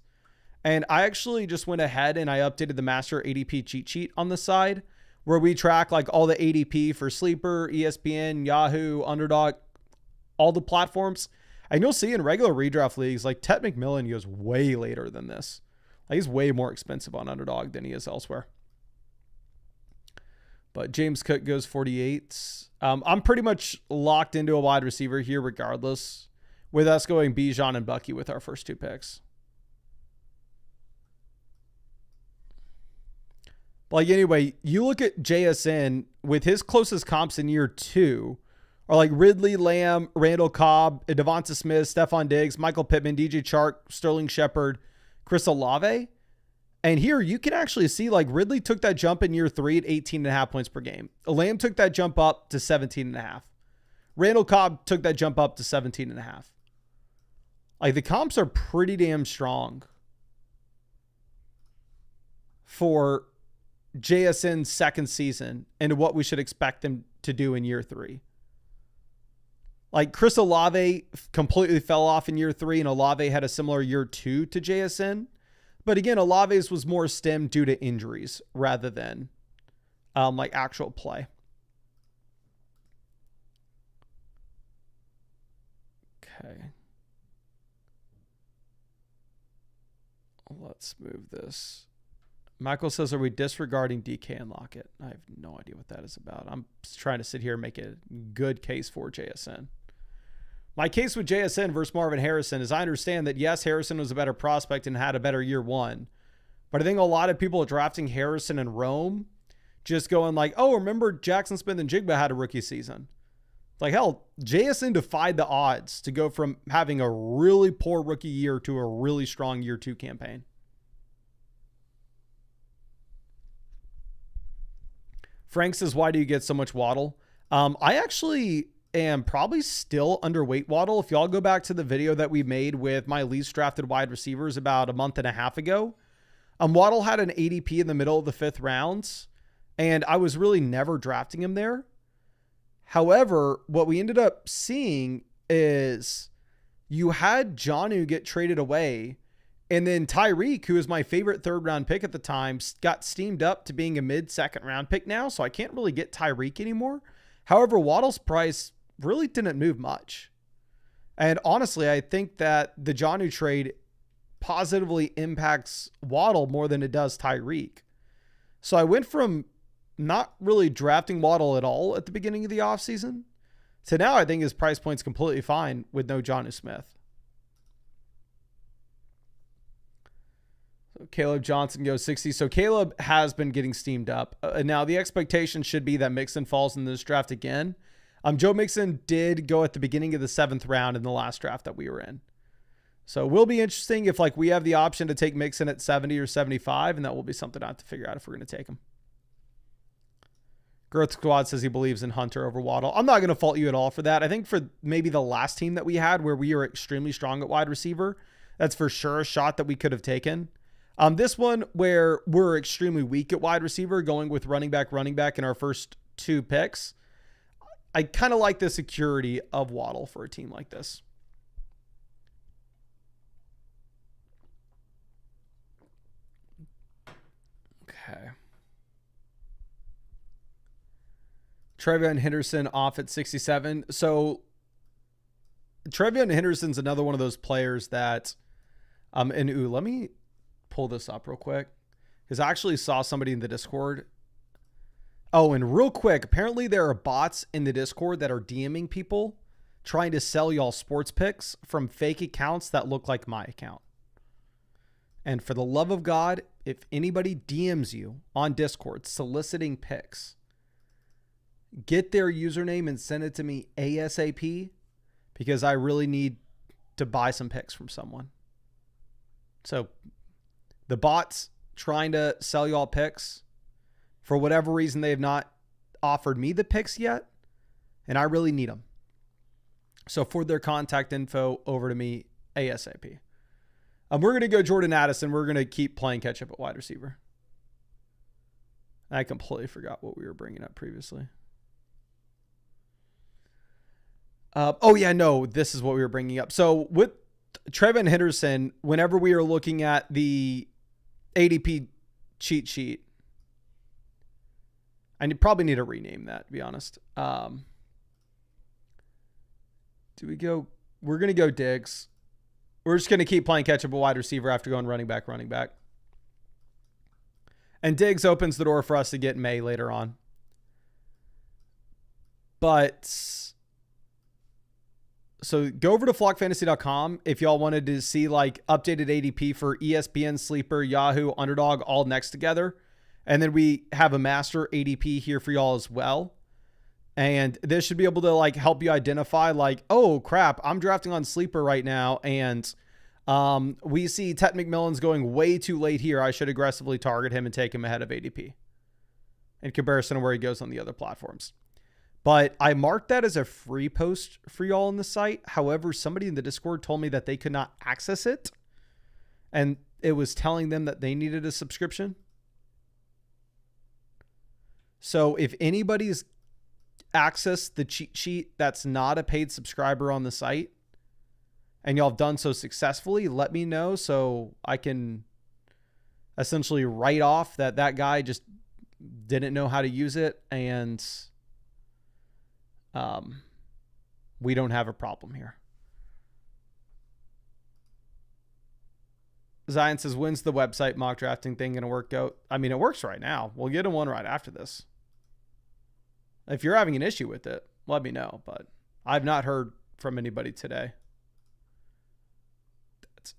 And I actually just went ahead and I updated the master ADP cheat sheet on the side where we track like all the ADP for Sleeper, ESPN, Yahoo, Underdog, all the platforms. And you'll see in regular redraft leagues, like Ted McMillan goes way later than this. Like he's way more expensive on Underdog than he is elsewhere. But James Cook goes 48. I'm pretty much locked into a wide receiver here regardless, with us going Bijan and Bucky with our first 2 picks. Like anyway, you look at JSN with his closest comps in year 2 are like Ridley, Lamb, Randall Cobb, Devonta Smith, Stephon Diggs, Michael Pittman, DJ Chark, Sterling Shepard, Chris Olave. And here you can actually see like Ridley took that jump in year 3 at 18.5 points per game. Lamb took that jump up to 17.5. Randall Cobb took that jump up to 17.5. Like the comps are pretty damn strong for JSN's second season and what we should expect them to do in year 3. Like Chris Olave completely fell off in year 3 and Olave had a similar year 2 to JSN. But again, Olave's was more stemmed due to injuries rather than like actual play. Okay. Let's move this. Michael says, are we disregarding DK and Lockett? I have no idea what that is about. I'm trying to sit here and make a good case for JSN. My case with JSN versus Marvin Harrison is I understand that, yes, Harrison was a better prospect and had a better year 1. But I think a lot of people are drafting Harrison and Rome just going like, oh, remember Jackson Smith and Jigba had a rookie season. Like, hell, JSN defied the odds to go from having a really poor rookie year to a really strong year 2 campaign. Frank says, why do you get so much Waddle? I actually am probably still underweight Waddle. If y'all go back to the video that we made with my least drafted wide receivers about a month and a half ago, Waddle had an ADP in the middle of the 5th rounds, and I was really never drafting him there. However, what we ended up seeing is you had Jonnu get traded away, and then Tyreek, who was my favorite 3rd round pick at the time, got steamed up to being a mid-2nd round pick now, so I can't really get Tyreek anymore. However, Waddle's price really didn't move much. And honestly, I think that the Jonnu trade positively impacts Waddle more than it does Tyreek. So I went from not really drafting Waddle at all at the beginning of the offseason to now I think his price point's completely fine with no Jonnu Smith. So Caleb Johnson goes 60. So Caleb has been getting steamed up. Now the expectation should be that Mixon falls in this draft again. Joe Mixon did go at the beginning of the 7th round in the last draft that we were in. So it will be interesting if like we have the option to take Mixon at 70 or 75, and that will be something I have to figure out if we're going to take him. Growth Squad says he believes in Hunter over Waddle. I'm not going to fault you at all for that. I think for maybe the last team that we had where we were extremely strong at wide receiver, that's for sure a shot that we could have taken. This one where we're extremely weak at wide receiver, going with running back in our first 2 picks, I kind of like the security of Waddle for a team like this. Okay. Trevion Henderson off at 67. So Trevion Henderson's another one of those players that, let me pull this up real quick because I actually saw somebody in the Discord. Oh, and real quick, apparently there are bots in the Discord that are DMing people trying to sell y'all sports picks from fake accounts that look like my account. And for the love of God, if anybody DMs you on Discord soliciting picks, get their username and send it to me ASAP because I really need to buy some picks from someone. So the bots trying to sell y'all picks, for whatever reason, they have not offered me the picks yet, and I really need them. So for their contact info, over to me ASAP. We're going to go Jordan Addison. We're going to keep playing catch up at wide receiver. I completely forgot what we were bringing up previously. Oh yeah, no, this is what we were bringing up. So with Trevin Henderson, whenever we are looking at the ADP cheat sheet, I probably need to rename that, to be honest. Do we go? We're going to go Diggs. We're just going to keep playing catch up a wide receiver after going running back. And Diggs opens the door for us to get May later on. But so go over to flockfantasy.com if y'all wanted to see like updated ADP for ESPN, Sleeper, Yahoo, Underdog all next together. And then we have a master ADP here for y'all as well. And this should be able to like help you identify like, oh crap, I'm drafting on Sleeper right now. And we see Ted McMillan's going way too late here. I should aggressively target him and take him ahead of ADP in comparison to where he goes on the other platforms. But I marked that as a free post for y'all on the site. However, somebody in the Discord told me that they could not access it. And it was telling them that they needed a subscription. So if anybody's accessed the cheat sheet that's not a paid subscriber on the site, and y'all have done so successfully, let me know so I can essentially write off that guy just didn't know how to use it, and we don't have a problem here. Zion says, when's the website mock drafting thing going to work out? I mean, it works right now. We'll get him one right after this. If you're having an issue with it, let me know. But I've not heard from anybody today.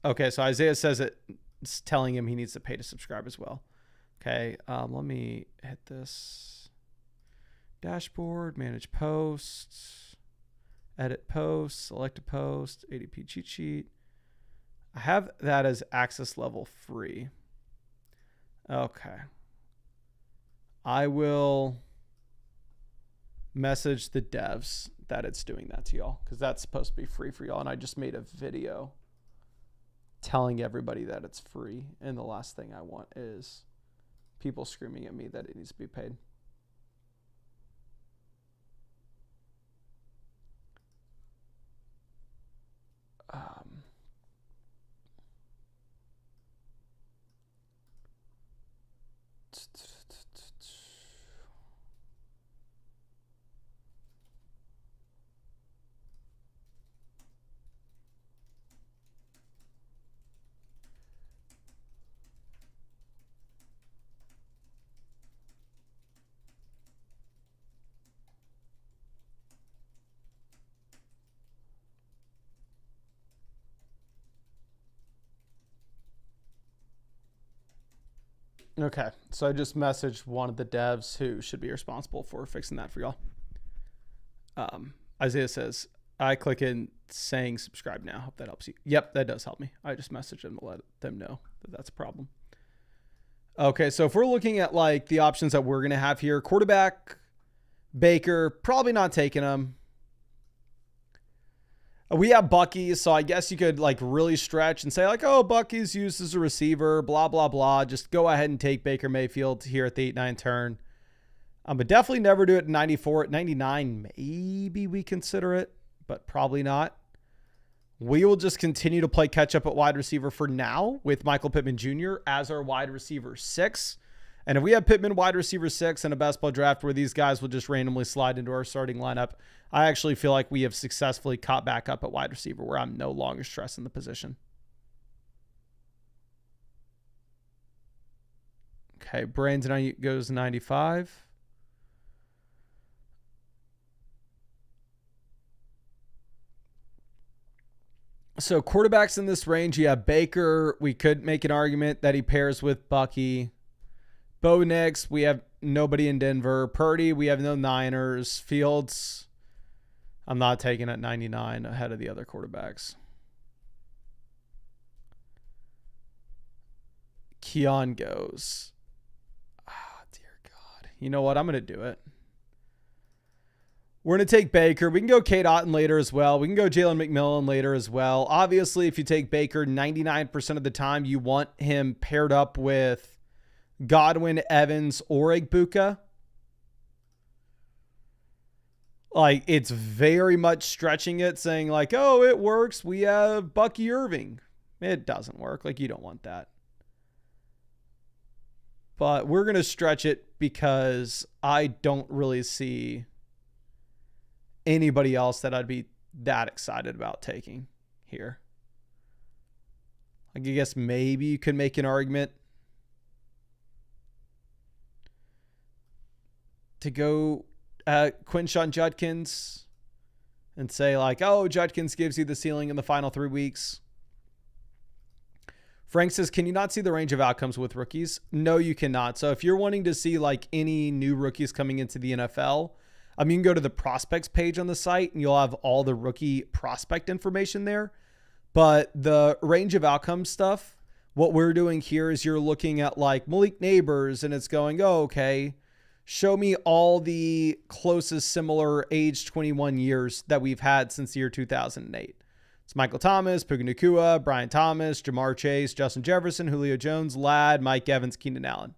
Okay, so Isaiah says it's telling him he needs to pay to subscribe as well. Okay, let me hit this. Dashboard, manage posts, edit posts, select a post, ADP cheat sheet. I have that as access level free. Okay. I will message the devs that it's doing that to y'all because that's supposed to be free for y'all. And I just made a video telling everybody that it's free. And the last thing I want is people screaming at me that it needs to be paid. Okay, so I just messaged one of the devs who should be responsible for fixing that for y'all. Isaiah says, I click in saying subscribe now. Hope that helps you. Yep, that does help me. I just messaged them to let them know that that's a problem. Okay, so if we're looking at like the options that we're going to have here, quarterback, Baker, probably not taking them. We have Bucky, so I guess you could like really stretch and say like, oh, Bucky's used as a receiver, blah, blah, blah. Just go ahead and take Baker Mayfield here at the 8-9 turn. But definitely never do it at 94. At 99, maybe we consider it, but probably not. We will just continue to play catch up at wide receiver for now with Michael Pittman Jr. as our wide receiver 6. And if we have Pittman wide receiver 6 in a best ball draft where these guys will just randomly slide into our starting lineup, I actually feel like we have successfully caught back up at wide receiver where I'm no longer stressing the position. Okay, Brandon goes 95. So quarterbacks in this range, you have Baker. We could make an argument that he pairs with Bucky. Bo Nix, we have nobody in Denver. Purdy, we have no Niners. Fields, I'm not taking at 99 ahead of the other quarterbacks. Keon goes. Ah, dear God. You know what? I'm going to do it. We're going to take Baker. We can go Kate Otten later as well. We can go Jalen McMillan later as well. Obviously, if you take Baker, 99% of the time, you want him paired up with Godwin, Evans, or Egbuka. Like, it's very much stretching it, saying like, oh, it works. We have Bucky Irving. It doesn't work. Like, you don't want that. But we're going to stretch it because I don't really see anybody else that I'd be that excited about taking here. Like, I guess maybe you could make an argument to go Quinshon Judkins and say like, oh, Judkins gives you the ceiling in the final 3 weeks. Frank says, can you not see the range of outcomes with rookies? No, you cannot. So if you're wanting to see like any new rookies coming into the NFL, you can go to the prospects page on the site and you'll have all the rookie prospect information there. But the range of outcomes stuff, what we're doing here is you're looking at like Malik Neighbors and it's going, oh, okay, show me all the closest similar age 21 years that we've had since the year 2008. It's Michael Thomas, Puka Nacua, Brian Thomas, Jamar Chase, Justin Jefferson, Julio Jones, Ladd, Mike Evans, Keenan Allen.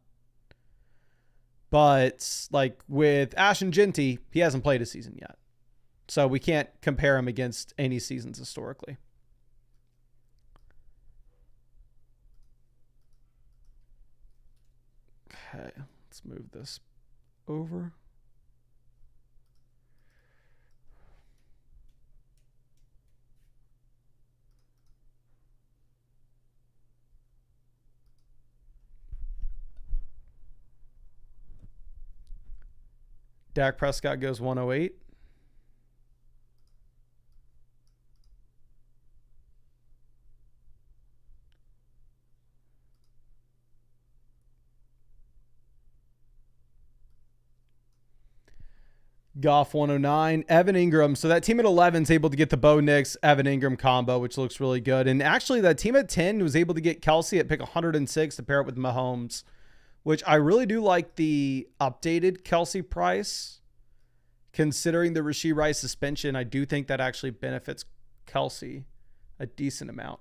But like with Ashton Genty, he hasn't played a season yet. So we can't compare him against any seasons historically. Okay, let's move this over. Dak Prescott goes 108. Goff 109. Evan Ingram. So that team at 11 is able to get the Bo Nix Evan Ingram combo, which looks really good. And actually that team at 10 was able to get Kelsey at pick 106 to pair it with Mahomes, which I really do like the updated Kelsey price. Considering the Rashee Rice suspension, I do think that actually benefits Kelsey a decent amount.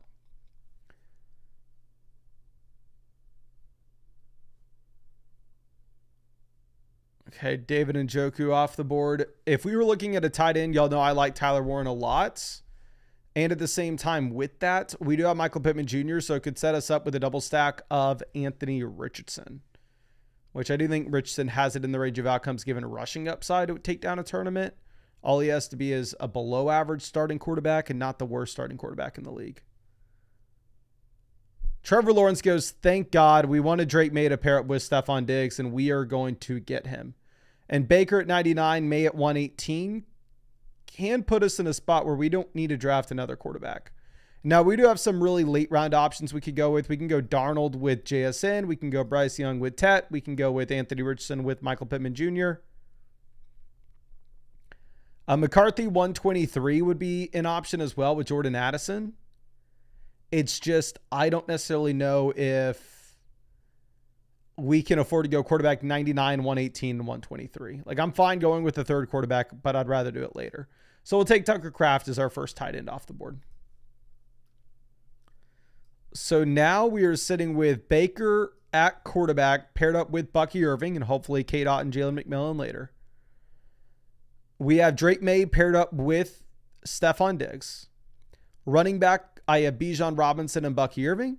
Okay, David Njoku off the board. If we were looking at a tight end, y'all know I like Tyler Warren a lot. And at the same time with that, we do have Michael Pittman Jr., so it could set us up with a double stack of Anthony Richardson, which I do think Richardson has it in the range of outcomes given rushing upside to take down a tournament. All he has to be is a below average starting quarterback and not the worst starting quarterback in the league. Trevor Lawrence goes, thank God we wanted Drake May to pair up with Stephon Diggs, and we are going to get him. And Baker at 99, May at 118 can put us in a spot where we don't need to draft another quarterback. Now, we do have some really late round options we could go with. We can go Darnold with JSN. We can go Bryce Young with Tet. We can go with Anthony Richardson with Michael Pittman Jr. McCarthy 123 would be an option as well with Jordan Addison. It's just, I don't necessarily know if we can afford to go quarterback 99, 118, and 123. Like, I'm fine going with the third quarterback, but I'd rather do it later. So we'll take Tucker Kraft as our first tight end off the board. So now we are sitting with Baker at quarterback paired up with Bucky Irving and hopefully K-Dot and Jalen McMillan later. We have Drake May paired up with Stephon Diggs. Running back, I have Bijan Robinson and Bucky Irving.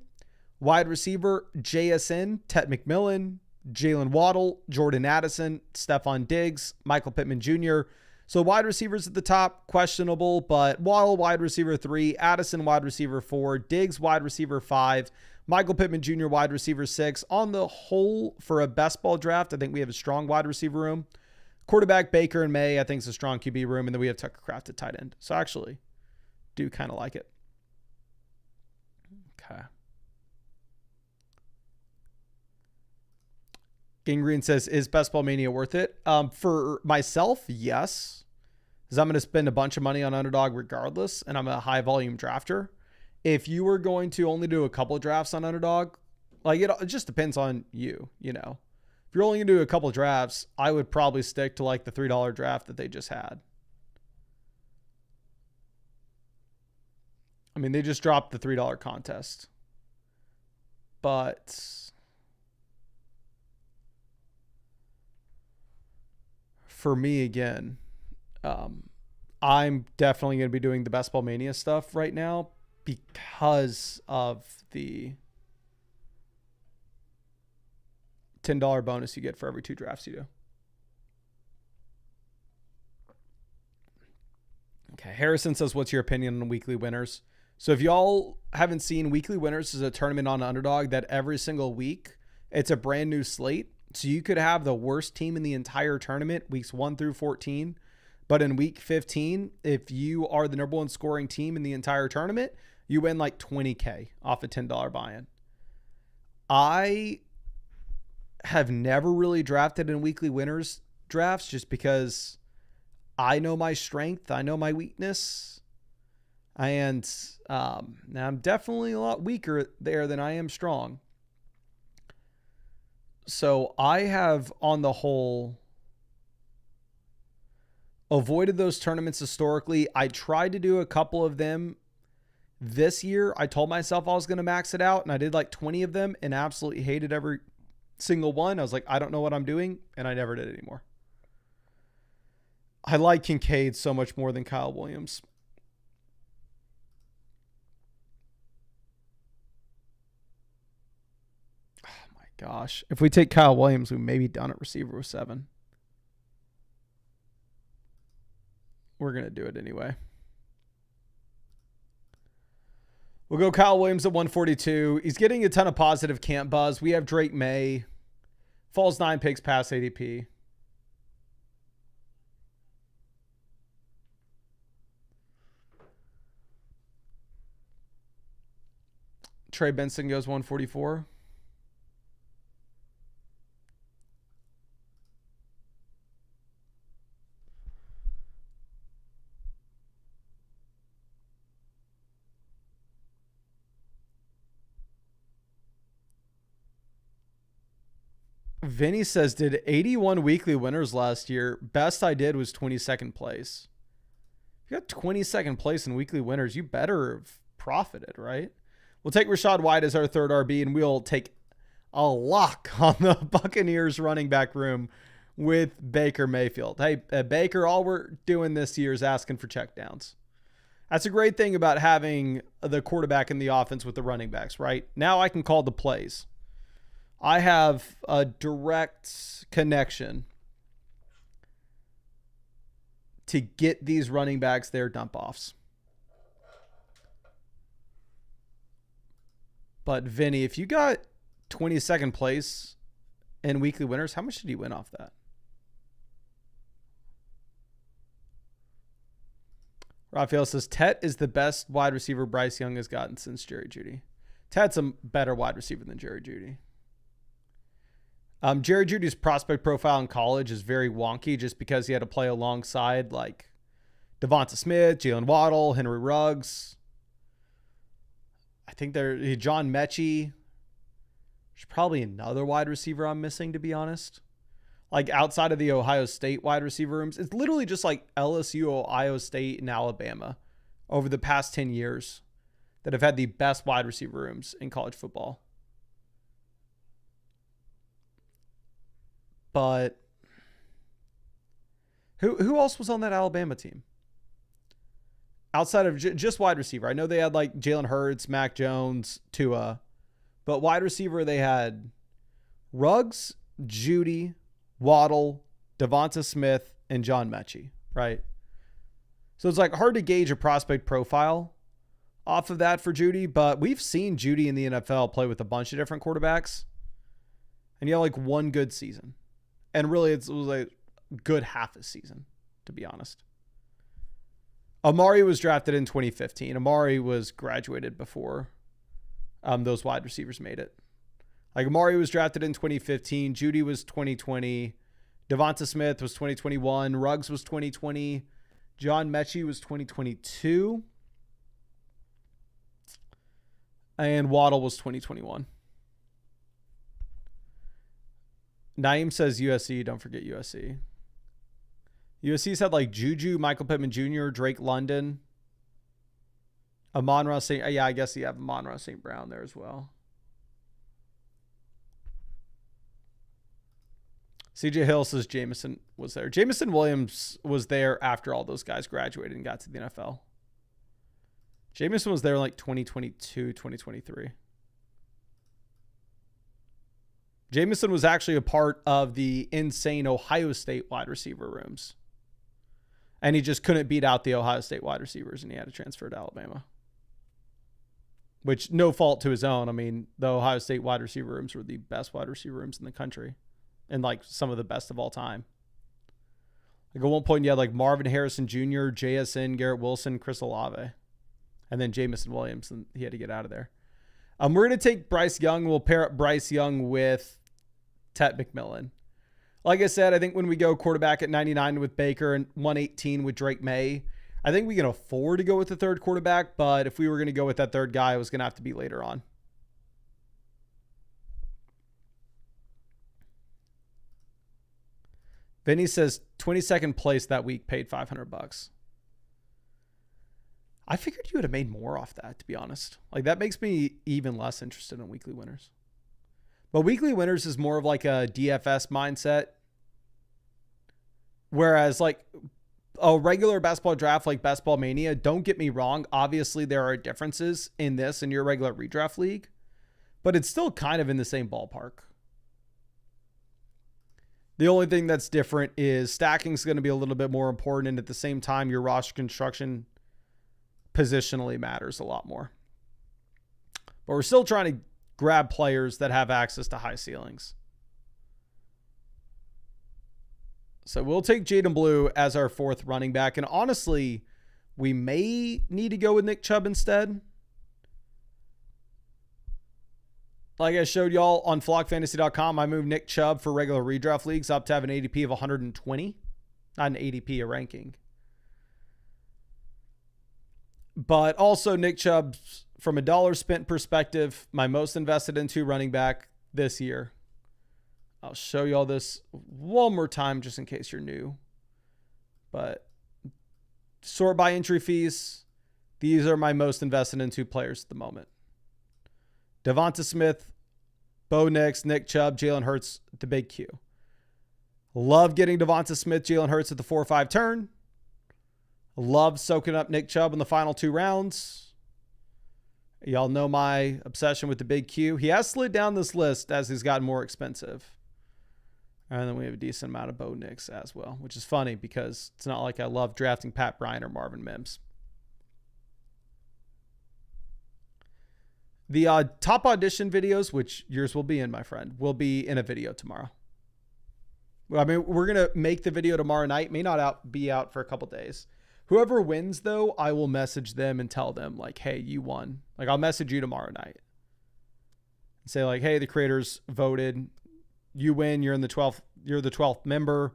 Wide receiver, JSN, Tet McMillan, Jalen Waddle, Jordan Addison, Stephon Diggs, Michael Pittman Jr. So wide receivers at the top, questionable, but Waddle, wide receiver 3, Addison, wide receiver 4, Diggs, wide receiver 5, Michael Pittman Jr., wide receiver 6. On the whole, for a best ball draft, I think we have a strong wide receiver room. Quarterback, Baker and May, I think is a strong QB room, and then we have Tucker Kraft at tight end. So I actually do kind of like it. Okay. Gangrene says, is Best Ball Mania worth it? For myself, yes. Because I'm going to spend a bunch of money on Underdog regardless, and I'm a high volume drafter. If you were going to only do a couple of drafts on Underdog, like it just depends on you, you know. If you're only going to do a couple of drafts, I would probably stick to like the $3 draft that they just had. I mean, they just dropped the $3 contest. But for me, again, I'm definitely going to be doing the Best Ball Mania stuff right now because of the $10 bonus you get for every 2 drafts you do. Okay, Harrison says, what's your opinion on weekly winners? So if y'all haven't seen, weekly winners is a tournament on Underdog that every single week, it's a brand new slate. So you could have the worst team in the entire tournament, weeks 1 through 14. But in week 15, if you are the number 1 scoring team in the entire tournament, you win like $20K off a $10 buy-in. I have never really drafted in weekly winners drafts just because I know my strength. I know my weakness. And now I'm definitely a lot weaker there than I am strong. So I have, on the whole, avoided those tournaments historically. I tried to do a couple of them this year. I told myself I was going to max it out, and I did like 20 of them and absolutely hated every single one. I was like, I don't know what I'm doing, and I never did it anymore. I like Kincaid so much more than Kyle Williams. Oh my gosh. If we take Kyle Williams, we may be done at receiver with 7. We're going to do it anyway. We'll go Kyle Williams at 142. He's getting a ton of positive camp buzz. We have Drake May. Falls 9 picks past ADP. Trey Benson goes 144. Vinny says, did 81 weekly winners last year. Best I did was 22nd place. If you got 22nd place in weekly winners, you better have profited, right? We'll take Rachaad White as our third RB, and we'll take a lock on the Buccaneers running back room with Baker Mayfield. Hey, Baker, all we're doing this year is asking for checkdowns. That's a great thing about having the quarterback in the offense with the running backs, right? Now I can call the plays. I have a direct connection to get these running backs their dump offs. But Vinny, if you got 22nd place in weekly winners, how much did you win off that? Raphael says, Tet is the best wide receiver Bryce Young has gotten since Jerry Jeudy. Tet's a better wide receiver than Jerry Jeudy. Jerry Jeudy's prospect profile in college is very wonky just because he had to play alongside like Devonta Smith, Jalen Waddle, Henry Ruggs. I think John Mechie. There's probably another wide receiver I'm missing, to be honest. Like outside of the Ohio State wide receiver rooms, it's literally just like LSU, Ohio State, and Alabama over the past 10 years that have had the best wide receiver rooms in college football. But who else was on that Alabama team? Outside of just wide receiver. I know they had like Jalen Hurts, Mac Jones, Tua. But wide receiver, they had Ruggs, Jeudy, Waddle, Devonta Smith, and John Mechie, right? So it's like hard to gauge a prospect profile off of that for Jeudy. But we've seen Jeudy in the NFL play with a bunch of different quarterbacks. And he had like one good season. And really, it was like a good half a season, to be honest. Amari was drafted in 2015. Amari was graduated before those wide receivers made it. Like Amari was drafted in 2015. Jeudy was 2020. Devonta Smith was 2021. Ruggs was 2020. John Mechie was 2022. And Waddle was 2021. Naeem says USC. Don't forget USC. USC's had like Juju, Michael Pittman Jr., Drake London, Amon-Ra St. Yeah, I guess you have Amon-Ra St. Brown there as well. CJ Hill says Jameson was there. Jameson Williams was there after all those guys graduated and got to the NFL. Jameson was there in like 2022, 2023. Jameson was actually a part of the insane Ohio State wide receiver rooms. And he just couldn't beat out the Ohio State wide receivers, and he had to transfer to Alabama. Which, no fault to his own. I mean, the Ohio State wide receiver rooms were the best wide receiver rooms in the country. And, like, some of the best of all time. Like, at one point, you had, like, Marvin Harrison Jr., JSN, Garrett Wilson, Chris Olave. And then Jameson Williams, and he had to get out of there. We're going to take Bryce Young. We'll pair up Bryce Young with Tet McMillan. Like I said, I think when we go quarterback at 99 with Baker and 118 with Drake May, I think we can afford to go with the third quarterback, but if we were going to go with that third guy, it was going to have to be later on. Vinny says 22nd place that week paid $500. I figured you would have made more off that, to be honest. Like, that makes me even less interested in weekly winners. But weekly winners is more of like a DFS mindset. Whereas like a regular basketball draft like Best Ball Mania, don't get me wrong. Obviously, there are differences in this and your regular redraft league. But it's still kind of in the same ballpark. The only thing that's different is stacking is going to be a little bit more important. And at the same time, your roster construction positionally matters a lot more. But we're still trying to grab players that have access to high ceilings. So we'll take Jaden Blue as our fourth running back. And honestly, we may need to go with Nick Chubb instead. Like I showed y'all on flockfantasy.com, I moved Nick Chubb for regular redraft leagues up to have an ADP of 120. Not an ADP, a ranking. But also Nick Chubb, from a dollar spent perspective, my most invested into running back this year. I'll show you all this one more time just in case you're new. But sort by entry fees, these are my most invested into players at the moment. Devonta Smith, Bo Nix, Nick Chubb, Jalen Hurts, the big Q. Love getting Devonta Smith, Jalen Hurts at the 4-5 turn. Love soaking up Nick Chubb in the final 2 rounds. Y'all know my obsession with the big Q. He has slid down this list as he's gotten more expensive. And then we have a decent amount of Bo Nix as well, which is funny because it's not like I love drafting Pat Bryant or Marvin Mims. The top audition videos, which yours will be in, my friend, will be in a video tomorrow. I mean, we're going to make the video tomorrow night. May not be out for a couple days. Whoever wins, though, I will message them and tell them, like, hey, you won. Like, I'll message you tomorrow night. And say, like, hey, the creators voted. You win. You're in the 12th. You're the 12th member.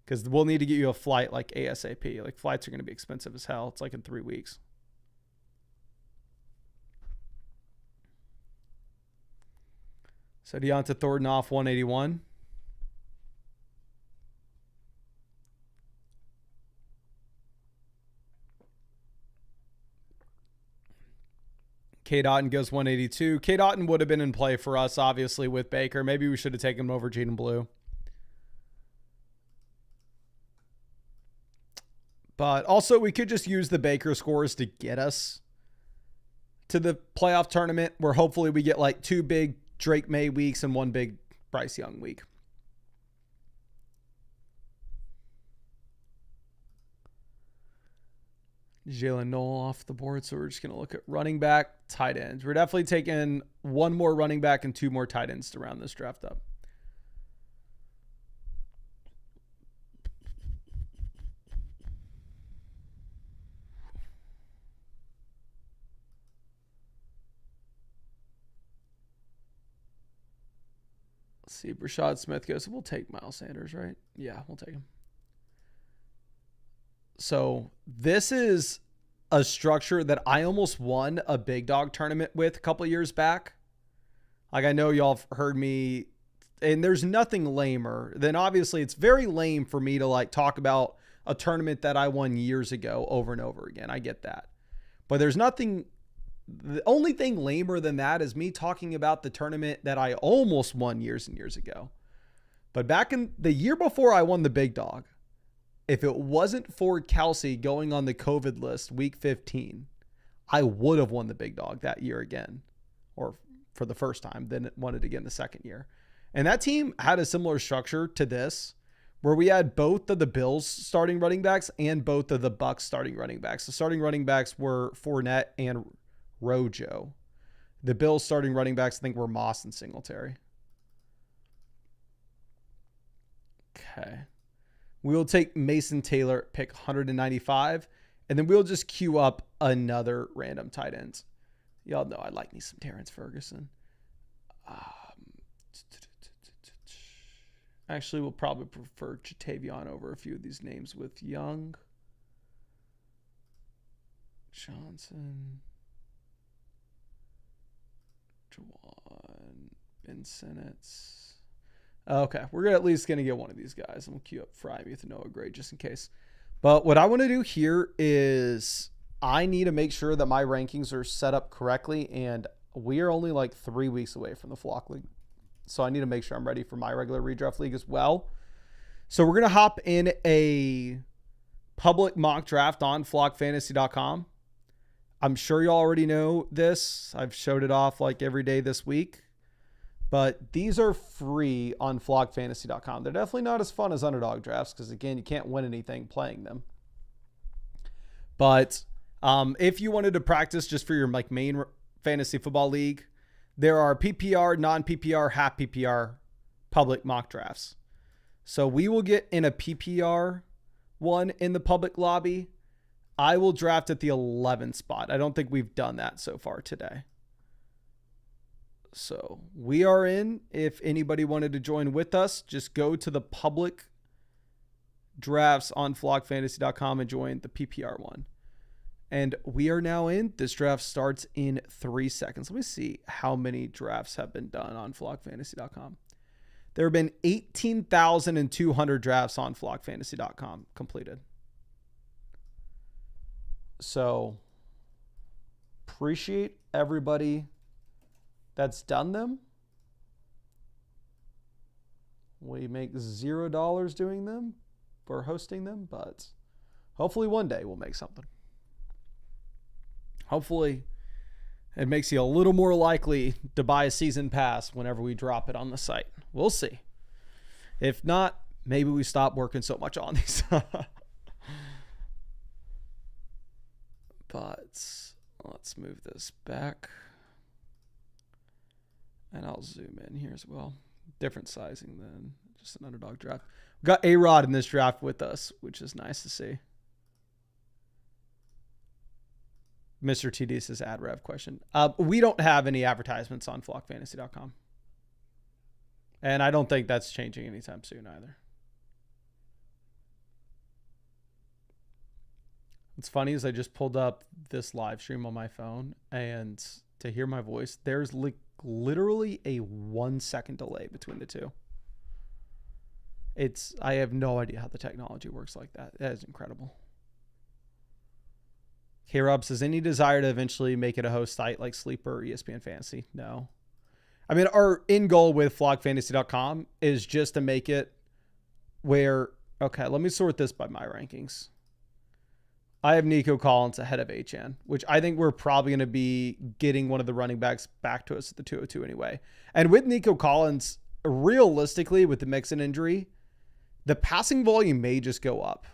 Because we'll need to get you a flight, like, ASAP. Like, flights are going to be expensive as hell. It's like in 3 weeks. So, Deonta Thornton off 181. K. Dotton goes 182. K. Dotton would have been in play for us, obviously, with Baker. Maybe we should have taken him over Jaden Blue. But also, we could just use the Baker scores to get us to the playoff tournament, where hopefully we get like 2 big Drake May weeks and 1 big Bryce Young week. Jalen Noel off the board, so we're just going to look at running back, tight ends. We're definitely taking 1 more running back and 2 more tight ends to round this draft up. Let's see, Brashad Smith goes, we'll take Miles Sanders, right? Yeah, we'll take him. So this is a structure that I almost won a big dog tournament with a couple of years back. Like, I know y'all have heard me, and there's nothing lamer than, obviously it's very lame for me to like talk about a tournament that I won years ago over and over again. I get that. But there's nothing, the only thing lamer than that is me talking about the tournament that I almost won years and years ago. But back in the year before I won the big dog, if it wasn't for Kelsey going on the COVID list week 15, I would have won the big dog that year again, or for the first time, then won it again the second year. And that team had a similar structure to this, where we had both of the Bills starting running backs and both of the Bucks starting running backs. The starting running backs were Fournette and Rojo. The Bills starting running backs, I think, were Moss and Singletary. Okay. We'll take Mason Taylor, pick 195, and then we'll just queue up another random tight end. Y'all know I like me some Terrence Ferguson. Actually, we'll probably prefer Jatavion over a few of these names with Young, Johnson, Jawan, Ben Sinnott. Okay, we're at least going to get one of these guys. I'm going to queue up Frymuth and Noah Gray just in case. But what I want to do here is I need to make sure that my rankings are set up correctly, and we are only like 3 weeks away from the Flock League. So I need to make sure I'm ready for my regular redraft league as well. So we're going to hop in a public mock draft on flockfantasy.com. I'm sure you already know this. I've showed it off like every day this week. But these are free on flockfantasy.com. They're definitely not as fun as underdog drafts because, again, you can't win anything playing them. But if you wanted to practice just for your like main fantasy football league, there are PPR, non-PPR, half PPR public mock drafts. So we will get in a PPR one in the public lobby. I will draft at the 11th spot. I don't think we've done that so far today. So we are in. If anybody wanted to join with us, just go to the public drafts on flockfantasy.com and join the PPR one. And we are now in. This draft starts in 3 seconds. Let me see how many drafts have been done on flockfantasy.com. There have been 18,200 drafts on flockfantasy.com completed. So appreciate everybody that's done them. We make $0 doing them or hosting them, but hopefully one day we'll make something. Hopefully it makes you a little more likely to buy a season pass whenever we drop it on the site. We'll see. If not, maybe we stop working so much on these. But let's move this back. And I'll zoom in here as well. Different sizing than just an underdog draft. We got A-Rod in this draft with us, which is nice to see. Mr. TD says ad rev question. We don't have any advertisements on flockfantasy.com. And I don't think that's changing anytime soon either. What's funny is I just pulled up this live stream on my phone, and to hear my voice, there's literally a 1 second delay between the two. I have no idea how the technology works like that. That is incredible. K-Rob says, any desire to eventually make it a host site like Sleeper or ESPN Fantasy? No. I mean, our end goal with flockfantasy.com is just to make it where, okay, let me sort this by my rankings. I have Nico Collins ahead of Achane, which I think we're probably going to be getting one of the running backs back to us at the 202 anyway. And with Nico Collins, realistically, with the Mixon injury, the passing volume may just go up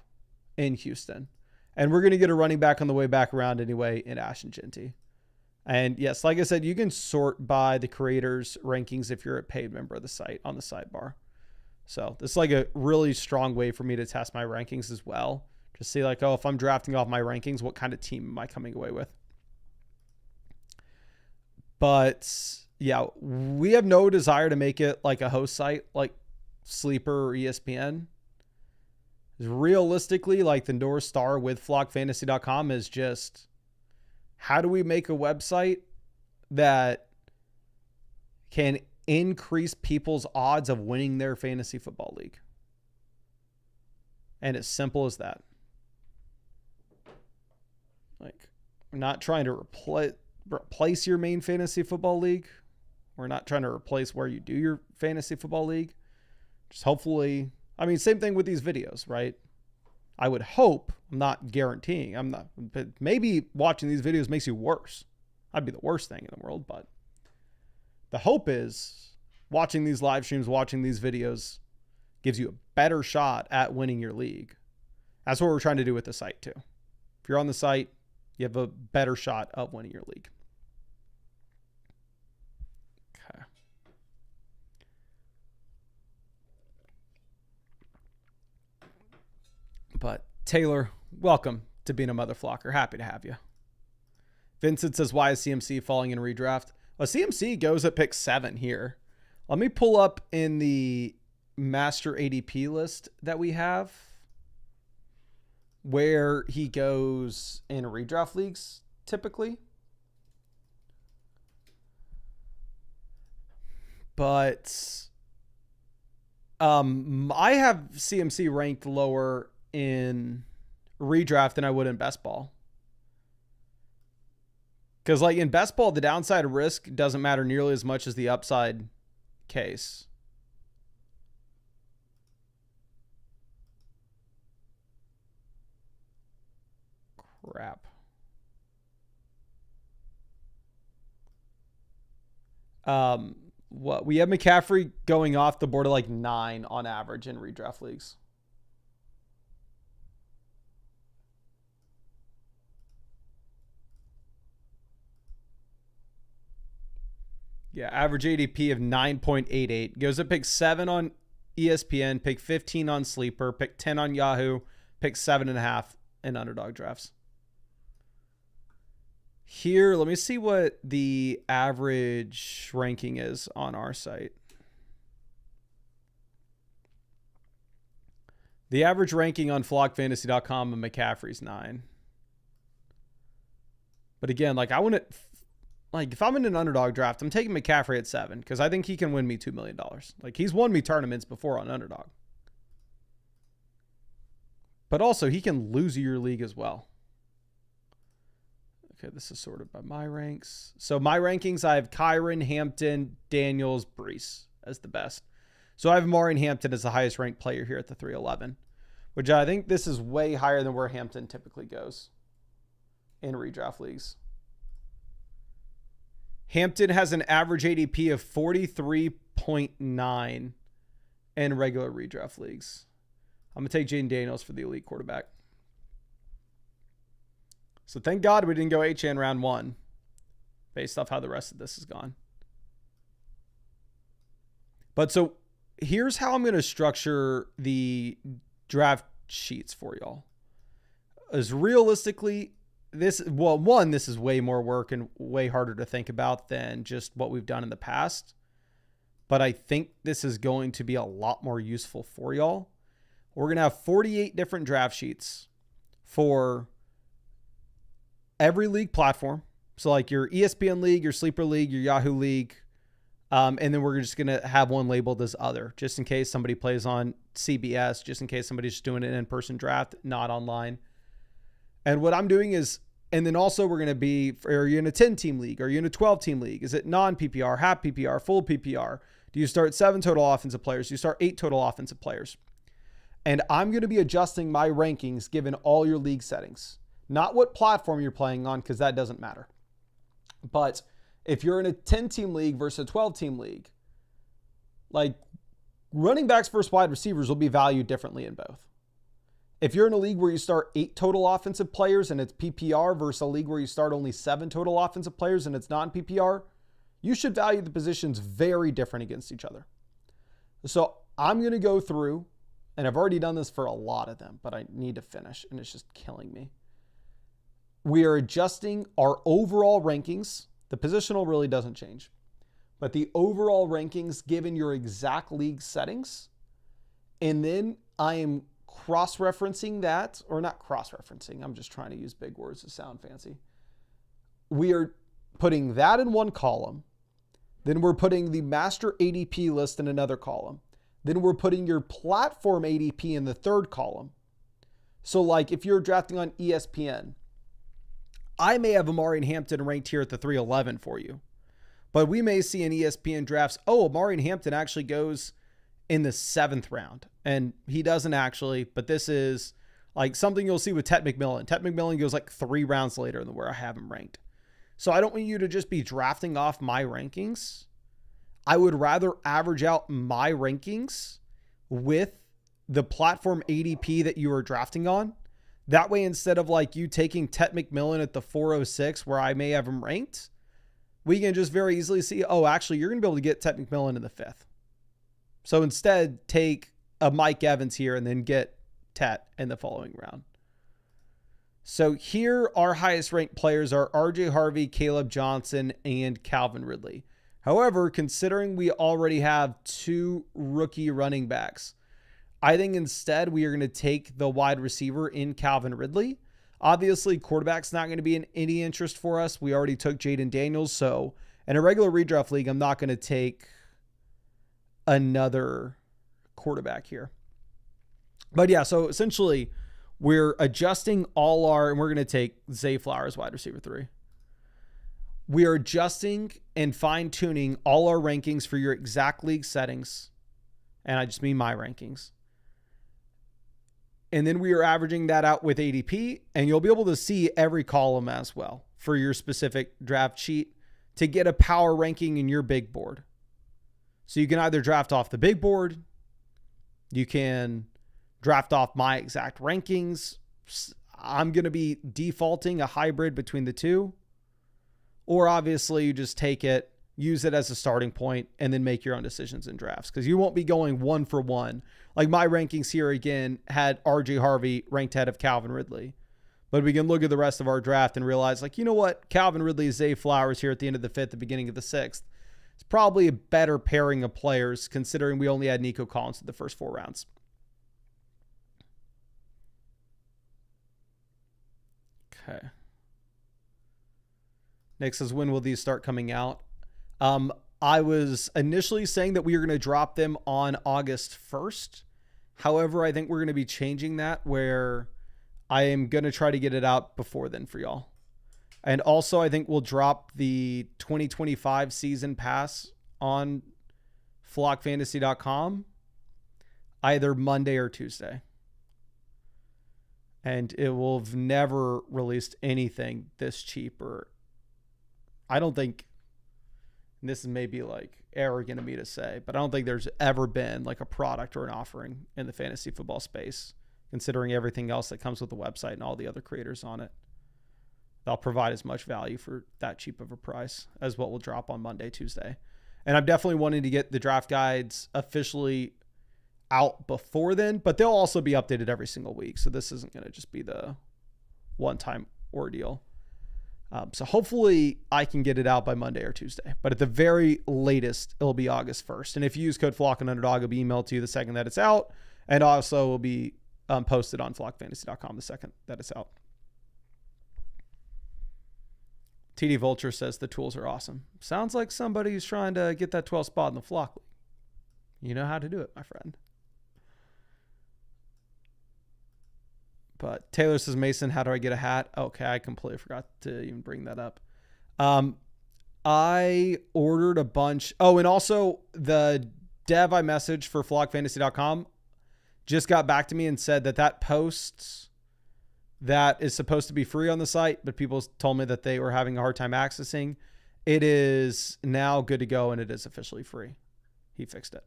in Houston. And we're going to get a running back on the way back around anyway in Ashton Genty. And yes, like I said, you can sort by the creators' rankings if you're a paid member of the site on the sidebar. So this is like a really strong way for me to test my rankings as well. Just see like, oh, if I'm drafting off my rankings, what kind of team am I coming away with? But yeah, we have no desire to make it like a host site like Sleeper or ESPN. Realistically, like the North Star with flockfantasy.com is just, how do we make a website that can increase people's odds of winning their fantasy football league? And it's simple as that. Like, we're not trying to replace your main fantasy football league. We're not trying to replace where you do your fantasy football league. Just hopefully, I mean, same thing with these videos, right? I would hope, I'm not guaranteeing, but maybe watching these videos makes you worse. That'd be the worst thing in the world, but the hope is watching these live streams, watching these videos gives you a better shot at winning your league. That's what we're trying to do with the site too. If you're on the site, you have a better shot of winning your league. Okay. But Taylor, welcome to being a mother flocker. Happy to have you. Vincent says, why is CMC falling in redraft? Well, CMC goes at pick 7 here. Let me pull up in the master ADP list that we have where he goes in redraft leagues typically. But I have CMC ranked lower in redraft than I would in best ball. Because like in best ball, the downside risk doesn't matter nearly as much as the upside case. Crap. What we have McCaffrey going off the board at like 9 on average in redraft leagues. Yeah, average ADP of 9.88. Goes at pick 7 on ESPN, pick 15 on Sleeper, pick 10 on Yahoo, pick 7.5 in Underdog drafts. Here, let me see what the average ranking is on our site. The average ranking on flockfantasy.com of McCaffrey's 9. But again, like I want to... Like, if I'm in an underdog draft, I'm taking McCaffrey at 7 because I think he can win me $2 million. Like, he's won me tournaments before on underdog. But also, he can lose your league as well. Okay, this is sorted by my ranks. So, my rankings, I have Kyron, Hampton, Daniels, Brees as the best. So, I have Amari Hampton as the highest ranked player here at the 311, which I think this is way higher than where Hampton typically goes in redraft leagues. Hampton has an average ADP of 43.9 in regular redraft leagues. I'm going to take Jaden Daniels for the elite quarterback. So thank God we didn't go HN round 1 based off how the rest of this has gone. But so here's how I'm going to structure the draft sheets for y'all. As realistically... this is way more work and way harder to think about than just what we've done in the past. But I think this is going to be a lot more useful for y'all. We're going to have 48 different draft sheets for every league platform. So like your ESPN league, your Sleeper league, your Yahoo league. And then we're just going to have one labeled as other, just in case somebody plays on CBS, just in case somebody's just doing an in-person draft, not online. And what I'm doing is, and then also we're going to be, are you in a 10-team league? Are you in a 12-team league? Is it non-PPR, half PPR, full PPR? Do you start 7 total offensive players? Do you start 8 total offensive players? And I'm going to be adjusting my rankings given all your league settings. Not what platform you're playing on, because that doesn't matter. But if you're in a 10-team league versus a 12-team league, like running backs versus wide receivers will be valued differently in both. If you're in a league where you start 8 total offensive players and it's PPR versus a league where you start only 7 total offensive players and it's non-PPR, you should value the positions very different against each other. So I'm going to go through, and I've already done this for a lot of them, but I need to finish, and it's just killing me. We are adjusting our overall rankings. The positional really doesn't change, but the overall rankings given your exact league settings. And then I am cross-referencing that, or not cross-referencing, I'm just trying to use big words to sound fancy. We are putting that in one column. Then we're putting the master ADP list in another column. Then we're putting your platform ADP in the third column. So like if you're drafting on ESPN, I may have Amari and Hampton ranked here at the 311 for you. But we may see in ESPN drafts, oh, Amari and Hampton actually goes in the 7th round. And he doesn't actually, but this is like something you'll see with Ted McMillan. Ted McMillan goes like 3 rounds later than where I have him ranked. So I don't want you to just be drafting off my rankings. I would rather average out my rankings with the platform ADP that you are drafting on. That way, instead of like you taking Ted McMillan at the 406 where I may have him ranked, we can just very easily see, oh, actually, you're going to be able to get Ted McMillan in the 5th. So instead, take a Mike Evans here and then get Tet in the following round. So here, our highest ranked players are RJ Harvey, Caleb Johnson, and Calvin Ridley. However, considering we already have 2 rookie running backs, I think instead we are going to take the wide receiver in Calvin Ridley. Obviously, quarterback's not going to be in any interest for us. We already took Jaden Daniels. So in a regular redraft league, I'm not going to take another quarterback here. But yeah, so essentially we're adjusting and we're going to take Zay Flowers, wide receiver 3. We are adjusting and fine tuning all our rankings for your exact league settings. And I just mean my rankings. And then we are averaging that out with ADP, and you'll be able to see every column as well for your specific draft sheet to get a power ranking in your big board. So you can either draft off the big board, you can draft off my exact rankings. I'm going to be defaulting a hybrid between the two. Or obviously you just take it, use it as a starting point, and then make your own decisions in drafts. Because you won't be going 1 for 1. Like my rankings here again had RJ Harvey ranked ahead of Calvin Ridley. But we can look at the rest of our draft and realize, like, you know what? Calvin Ridley, Zay Flowers here at the end of the 5th, the beginning of the 6th. It's probably a better pairing of players considering we only had Nico Collins in the first 4 rounds. Okay. Nick says, when will these start coming out? I was initially saying that we were going to drop them on August 1st. However, I think we're going to be changing that where I am going to try to get it out before then for y'all. And also, I think we'll drop the 2025 season pass on flockfantasy.com either Monday or Tuesday. And it will have never released anything this cheap, or I don't think, and this is maybe like arrogant of me to say, but I don't think there's ever been like a product or an offering in the fantasy football space, considering everything else that comes with the website and all the other creators on it. They'll provide as much value for that cheap of a price as what will drop on Monday, Tuesday. And I'm definitely wanting to get the draft guides officially out before then, but they'll also be updated every single week. So this isn't going to just be the one-time ordeal. So hopefully I can get it out by Monday or Tuesday, but at the very latest, it'll be August 1st. And if you use code Flock and Underdog, it'll be emailed to you the second that it's out. And also will be posted on flockfantasy.com the second that it's out. TD Vulture says the tools are awesome. Sounds like somebody who's trying to get that 12th spot in the Flock League. You know how to do it, my friend. But Taylor says, Mason, how do I get a hat? Okay, I completely forgot to even bring that up. I ordered a bunch. Oh, and also the dev I messaged for flockfantasy.com just got back to me and said that post that is supposed to be free on the site, but people told me that they were having a hard time accessing. It is now good to go, and it is officially free. He fixed it.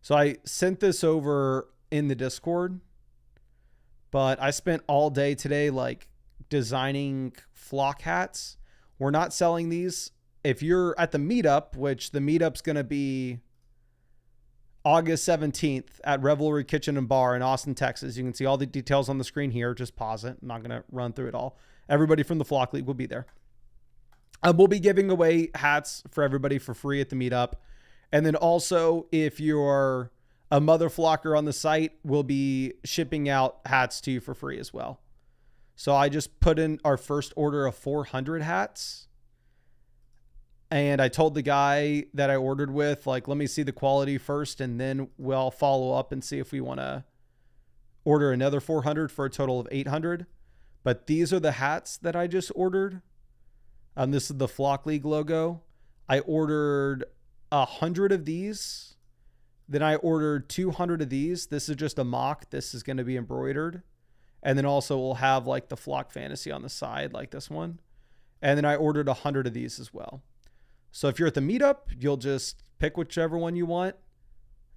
So I sent this over in the Discord. But I spent all day today like designing flock hats. We're not selling these. If you're at the meetup, which the meetup's going to be August 17th at Revelry Kitchen and Bar in Austin, Texas. You can see all the details on the screen here. Just pause it. I'm not going to run through it all. Everybody from the Flock League will be there. We'll be giving away hats for everybody for free at the meetup. And then also, if you're a mother flocker on the site, will be shipping out hats to you for free as well. So I just put in our first order of 400 hats. And I told the guy that I ordered with, like, let me see the quality first, and then we'll follow up and see if we want to order another 400 for a total of 800. But these are the hats that I just ordered. This is the Flock League logo. I ordered 100 of these. Then I ordered 200 of these. This is just a mock. This is going to be embroidered. And then also we'll have like the Flock Fantasy on the side, like this one. And then I ordered 100 of these as well. So if you're at the meetup, you'll just pick whichever one you want.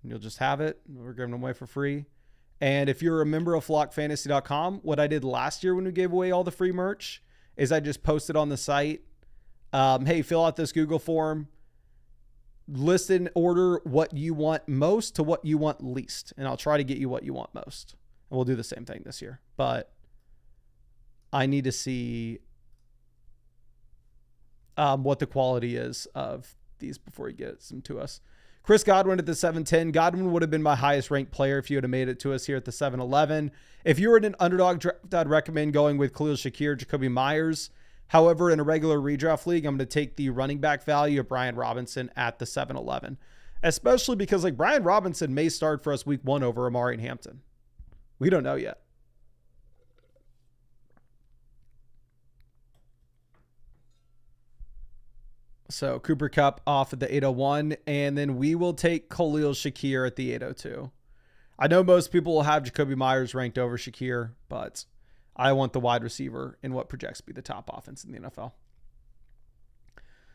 And you'll just have it. We're giving them away for free. And if you're a member of flockfantasy.com, what I did last year when we gave away all the free merch is I just posted on the site, hey, fill out this Google form. List in order what you want most to what you want least. And I'll try to get you what you want most. And we'll do the same thing this year. But I need to see what the quality is of these before he gets them to us. Chris Godwin at the 710. Godwin would have been my highest ranked player if you would have made it to us here at the 711. If you were in an underdog draft, I'd recommend going with Khalil Shakir, Jacoby Myers. However, in a regular redraft league, I'm going to take the running back value of Brian Robinson at the 711, especially because like Brian Robinson may start for us week 1 over Amari and Hampton. We don't know yet. So Cooper Kupp off at the 801, and then we will take Khalil Shakir at the 802. I know most people will have Jacoby Myers ranked over Shakir, but I want the wide receiver in what projects to be the top offense in the NFL.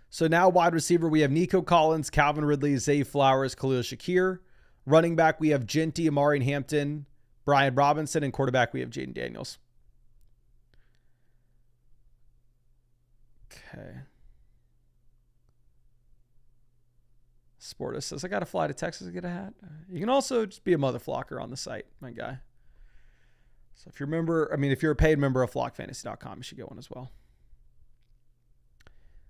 So now wide receiver, we have Nico Collins, Calvin Ridley, Zay Flowers, Khalil Shakir. Running back, we have Genty, Amari and Hampton, Brian Robinson, and quarterback, we have Jaden Daniels. Okay. Sportus says, I got to fly to Texas to get a hat. You can also just be a mother flocker on the site, my guy. So if you're a member, if you're a paid member of flockfantasy.com, you should get one as well.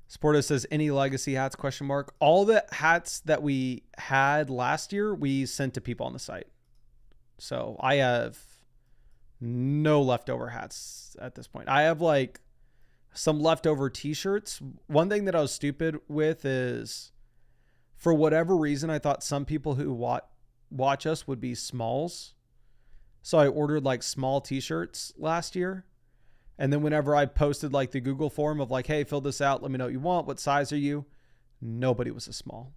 Sportus says, any legacy hats, ? All the hats that we had last year, we sent to people on the site. So I have no leftover hats at this point. I have like some leftover t-shirts. One thing that I was stupid with is, for whatever reason, I thought some people who watch us would be smalls. So I ordered like small t-shirts last year. And then whenever I posted like the Google form of like, hey, fill this out, let me know what you want. What size are you? Nobody was a small.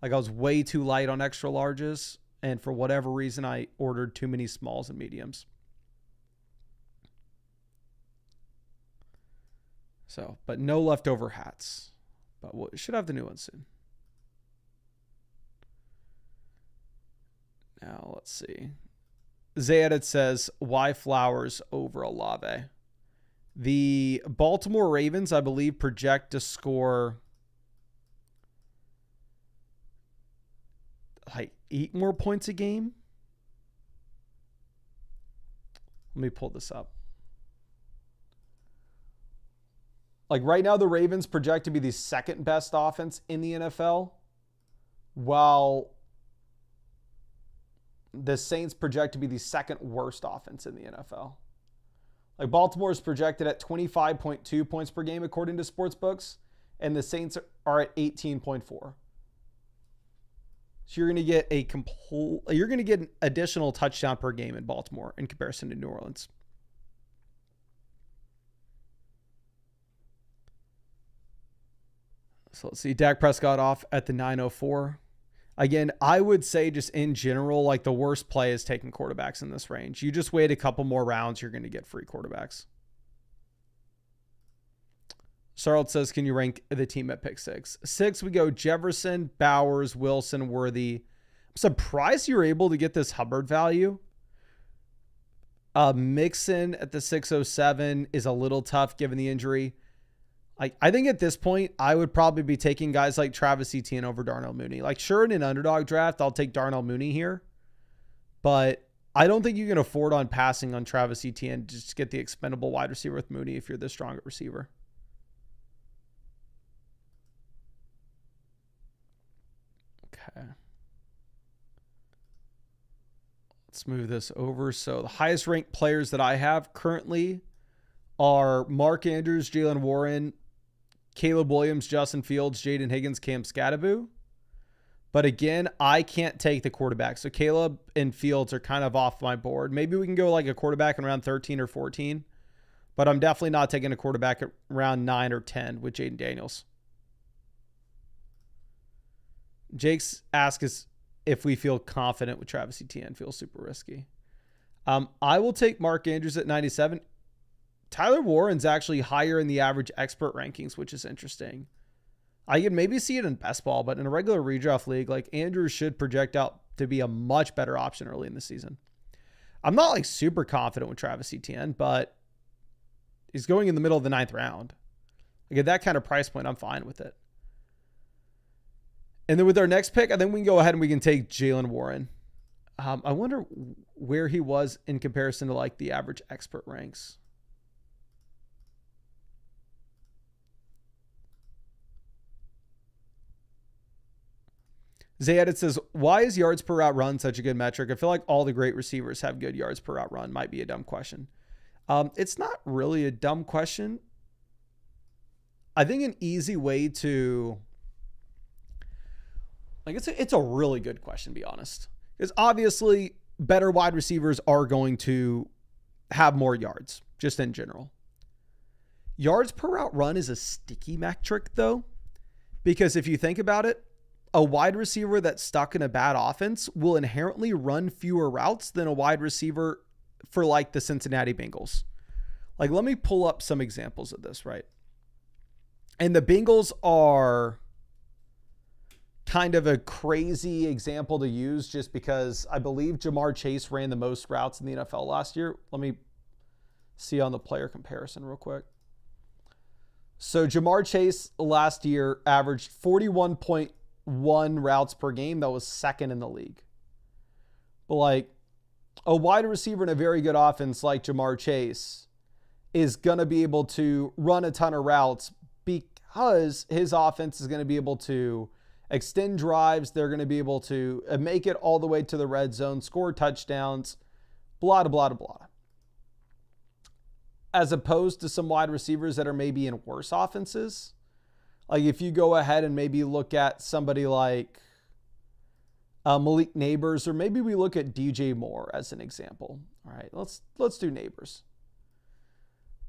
Like I was way too light on extra larges. And for whatever reason, I ordered too many smalls and mediums. So, but no leftover hats. But we should have the new one soon. Now, let's see. Zayed says, why Flowers over Olave? The Baltimore Ravens, I believe, project to score like 8 more points a game. Let me pull this up. Like right now, the Ravens project to be the second best offense in the NFL, while the Saints project to be the second worst offense in the NFL. Like Baltimore is projected at 25.2 points per game according to sportsbooks, and the Saints are at 18.4. So you're going to get an additional touchdown per game in Baltimore in comparison to New Orleans. So let's see. Dak Prescott off at the 904. Again, I would say just in general, like the worst play is taking quarterbacks in this range. You just wait a couple more rounds, you're going to get free quarterbacks. Sarl says, can you rank the team at pick 6? 6, we go Jefferson, Bowers, Wilson, Worthy. I'm surprised you were able to get this Hubbard value. Mixon at the 607 is a little tough given the injury. I think at this point, I would probably be taking guys like Travis Etienne over Darnell Mooney. Like, sure, in an underdog draft, I'll take Darnell Mooney here. But I don't think you can afford on passing on Travis Etienne just to get the expendable wide receiver with Mooney if you're this strong at receiver. Okay. Let's move this over. So the highest ranked players that I have currently are Mark Andrews, Jalen Warren, Caleb Williams, Justin Fields, Jaden Higgins, Cam Scatteraboo. But again, I can't take the quarterback. So Caleb and Fields are kind of off my board. Maybe we can go like a quarterback in around 13 or 14. But I'm definitely not taking a quarterback at around 9 or 10 with Jaden Daniels. Jake's asked us if we feel confident with Travis Etienne. Feels super risky. I will take Mark Andrews at 97. Tyler Warren's actually higher in the average expert rankings, which is interesting. I could maybe see it in best ball, but in a regular redraft league, like Andrews should project out to be a much better option early in the season. I'm not like super confident with Travis Etienne, but he's going in the middle of the 9th round. Like at that kind of price point, I'm fine with it. And then with our next pick, I think we can go ahead and we can take Jaylen Warren. I wonder where he was in comparison to like the average expert ranks. Zayed says, why is yards per route run such a good metric? I feel like all the great receivers have good yards per route run. Might be a dumb question. It's not really a dumb question. I think an easy way to, like, it's a really good question, to be honest. Because obviously better wide receivers are going to have more yards, just in general. Yards per route run is a sticky metric, though, because if you think about it, a wide receiver that's stuck in a bad offense will inherently run fewer routes than a wide receiver for like the Cincinnati Bengals. Like, let me pull up some examples of this, right? And the Bengals are kind of a crazy example to use just because I believe Jamar Chase ran the most routes in the NFL last year. Let me see on the player comparison real quick. So Jamar Chase last year averaged 41.1 routes per game. That was second in the league. But like a wide receiver in a very good offense like Jamar Chase is going to be able to run a ton of routes because his offense is going to be able to extend drives. They're going to be able to make it all the way to the red zone, score touchdowns, blah, blah, blah, blah. As opposed to some wide receivers that are maybe in worse offenses. Like if you go ahead and maybe look at somebody like Malik Neighbors, or maybe we look at DJ Moore as an example. All right, let's do Neighbors.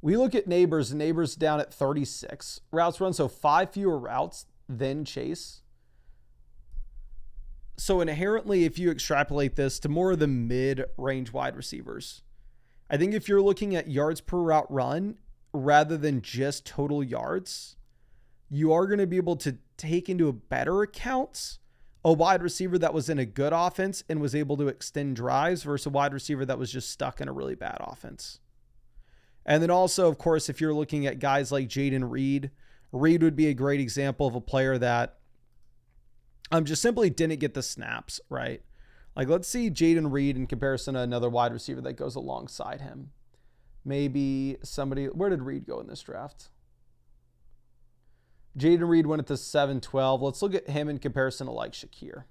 We look at Neighbors, and Neighbors down at 36 routes run, so 5 fewer routes than Chase. So inherently, if you extrapolate this to more of the mid-range wide receivers, I think if you're looking at yards per route run rather than just total yards, you are going to be able to take into a better account a wide receiver that was in a good offense and was able to extend drives versus a wide receiver that was just stuck in a really bad offense. And then also, of course, if you're looking at guys like Jaden Reed, Reed would be a great example of a player that just simply didn't get the snaps, right? Like, let's see Jaden Reed in comparison to another wide receiver that goes alongside him. Maybe somebody, where did Reed go in this draft? Jaden Reed went at the 7-12. Let's look at him in comparison to like Shakir.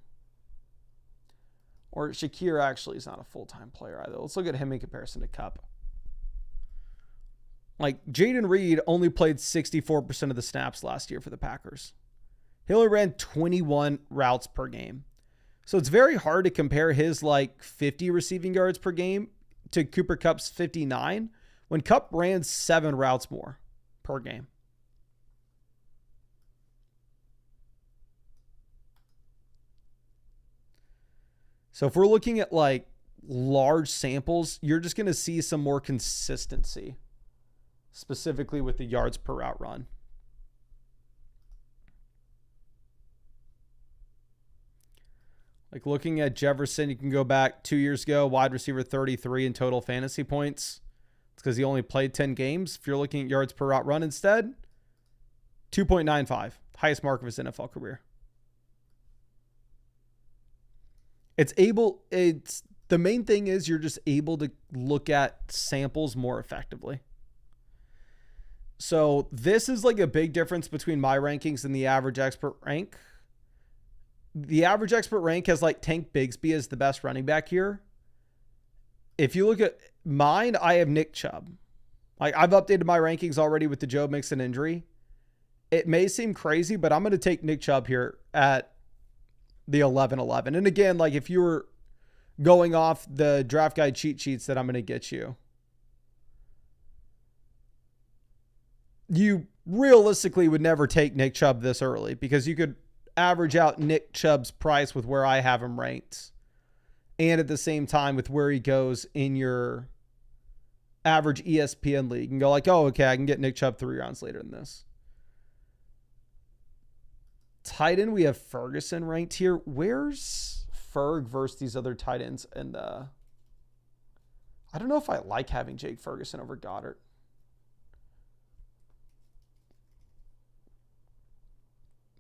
Or Shakir actually is not a full-time player either. Let's look at him in comparison to Kupp. Like, Jaden Reed only played 64% of the snaps last year for the Packers. He only ran 21 routes per game. So it's very hard to compare his like 50 receiving yards per game to Cooper Kupp's 59 when Kupp ran 7 routes more per game. So if we're looking at like large samples, you're just going to see some more consistency, specifically with the yards per route run. Like looking at Jefferson, you can go back 2 years ago, wide receiver 33 in total fantasy points. It's because he only played 10 games. If you're looking at yards per route run instead, 2.95, highest mark of his NFL career. The main thing is you're just able to look at samples more effectively. So this is like a big difference between my rankings and the average expert rank. The average expert rank has like Tank Bigsby as the best running back here. If you look at mine, I have Nick Chubb. Like, I've updated my rankings already with the Joe Mixon injury. It may seem crazy, but I'm going to take Nick Chubb here at the 11-11. And again, like if you were going off the draft guide cheat sheets that I'm going to get you, you realistically would never take Nick Chubb this early because you could average out Nick Chubb's price with where I have him ranked. And at the same time with where he goes in your average ESPN league and go like, oh, okay, I can get Nick Chubb 3 rounds later than this. Tight end, we have Ferguson ranked here. Where's Ferg versus these other tight ends? And I don't know if I like having Jake Ferguson over Goddard.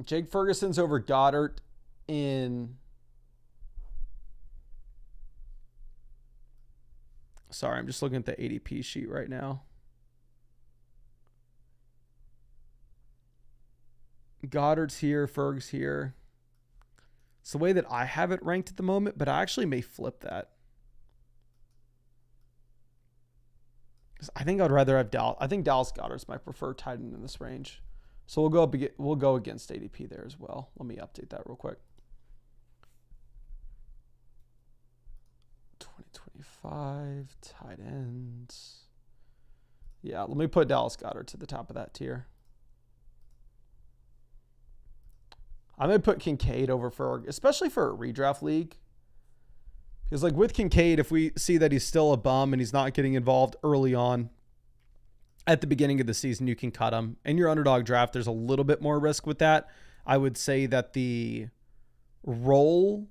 Jake Ferguson's over Goddard in... Sorry, I'm just looking at the ADP sheet right now. Goddard's here, Ferg's here. It's the way that I have it ranked at the moment, but I actually may flip that. I think I'd rather have Dallas. I think Dallas Goedert's my preferred tight end in this range. So we'll go against ADP there as well. Let me update that real quick. 2025 tight ends. Yeah, let me put Dallas Goedert to the top of that tier. I'm going to put Kincaid over Ferg, especially for a redraft league. Because like with Kincaid, if we see that he's still a bum and he's not getting involved early on at the beginning of the season, you can cut him. In your underdog draft, there's a little bit more risk with that. I would say that the role